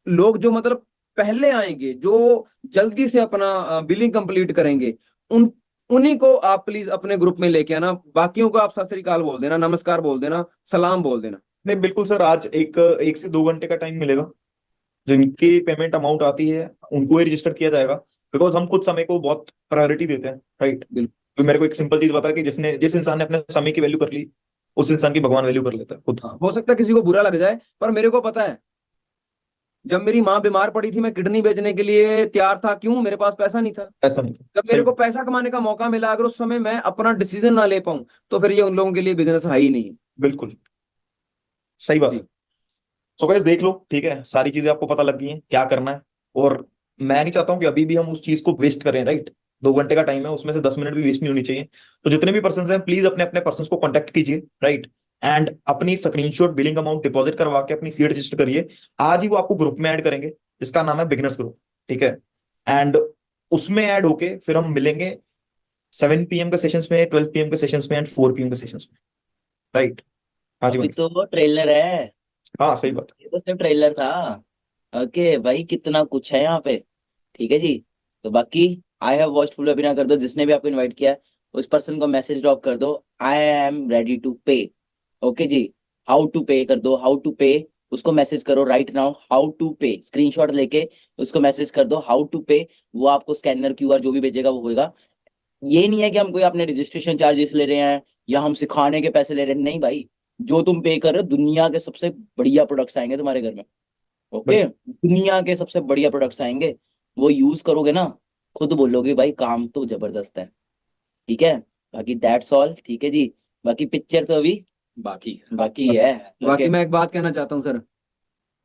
लोग जो मतलब पहले आएंगे, जो जल्दी से अपना बिलिंग कंप्लीट करेंगे, उन्हीं को आप प्लीज अपने ग्रुप में लेके आना। बाकियों को आप सत श्री अकाल बोल देना, नमस्कार बोल देना, सलाम बोल देना। नहीं बिल्कुल सर, आज एक से 2 घंटे का टाइम मिलेगा, जिनकी पेमेंट अमाउंट आती है उनको ही रजिस्टर किया जाएगा, बिकॉज हम खुद समय को बहुत प्रायोरिटी देते हैं, राइट। तो मेरे को एक सिंपल चीज बता कि जिस इंसान ने अपने समय की वैल्यू कर ली, उस इंसान की भगवान वैल्यू कर लेता है खुद। हो सकता है किसी को बुरा लग जाए, पर मेरे को पता है जब मेरी माँ बीमार पड़ी थी मैं किडनी बेचने के लिए तैयार था। क्यों? मेरे पास पैसा नहीं था। ऐसा नहीं था। जब मेरे को पैसा कमाने का मौका मिला, अगर उस समय मैं अपना डिसीजन ना ले पाऊं तो फिर ये उन लोगों के लिए बिजनेस है ही नहीं। बिल्कुल सही बात है। सो गाइस देख लो, ठीक है, सारी चीजें आपको पता लग गई हैं क्या करना है। और मैं नहीं चाहता हूं कि अभी भी हम उस चीज को वेस्ट करें, राइट। 2 घंटे का टाइम है, उसमें से 10 मिनट भी वेस्ट नहीं होनी चाहिए। तो जितने भी पर्सन हैं प्लीज अपने अपने पर्सन को कॉन्टेक्ट कीजिए, राइट, एंड अपनी स्क्रीनशॉट बिलिंग अमाउंट डिपॉजिट करवा के अपनी सीट रजिस्टर करिए। आज ही वो आपको ग्रुप में ऐड करेंगे जिसका नाम है बिगिनर्स ग्रुप, ठीक है। एंड उसमें ऐड होके फिर हम मिलेंगे 7 PM के सेशंस में, 12 PM के सेशंस में एंड 4 PM के सेशंस में, राइट। हाँ जी अभी तो वो ट्रेलर है। हाँ सही बात। ये तो सिर्फ ट्रेलर था। ओके भाई, कितना कुछ है यहाँ पे। ठीक है जी। तो बाकी I have watched full webinar कर दो, जिसने भी आपको इनवाइट किया है उस पर्सन को मैसेज ड्रॉप कर दो, आई एम रेडी टू पे। ओके जी, हाउ टू पे कर दो, हाउ टू पे, उसको मैसेज करो राइट नाउ, हाउ टू पे, स्क्रीनशॉट लेके उसको मैसेज कर दो हाउ टू पे, वो आपको स्कैनर क्यूआर जो भी भेजेगा वो होगा। ये नहीं है कि हम कोई अपने रजिस्ट्रेशन चार्जेस ले रहे हैं या हम सिखाने के पैसे ले रहे हैं, नहीं भाई, जो तुम पे कर रहे हो दुनिया के सबसे बढ़िया प्रोडक्ट्स आएंगे तुम्हारे घर में। ओके, दुनिया के सबसे बढ़िया प्रोडक्ट्स आएंगे, वो यूज करोगे ना, खुद बोलोगे भाई काम तो जबरदस्त है। ठीक है, बाकी दैट्स ऑल। ठीक है जी, बाकी पिक्चर तो अभी बाकी है। बाकी ओके, मैं एक बात कहना चाहता हूँ सर,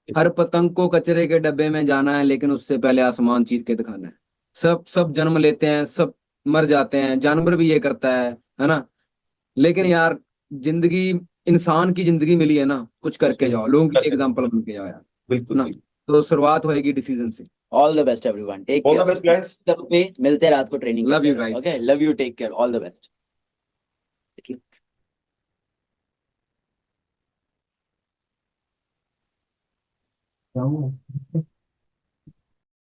हर पतंग को कचरे के डब्बे में जाना है, लेकिन उससे पहले आसमान चीर के दिखाना है। सब सब जन्म लेते हैं, सब मर जाते हैं, जानवर भी ये करता है ना। लेकिन यार जिंदगी, इंसान की जिंदगी मिली है ना, कुछ करके जाओ, लोगों की एग्जांपल बन के जाओ यार, बिल्कुल ना। तो शुरुआत होएगी डिसीजन से। All the best everyone, take all the care. Best guys. पे मिलते हैं रात को training. Love you guys. Okay, love you, take care, all the best. जाऊँ।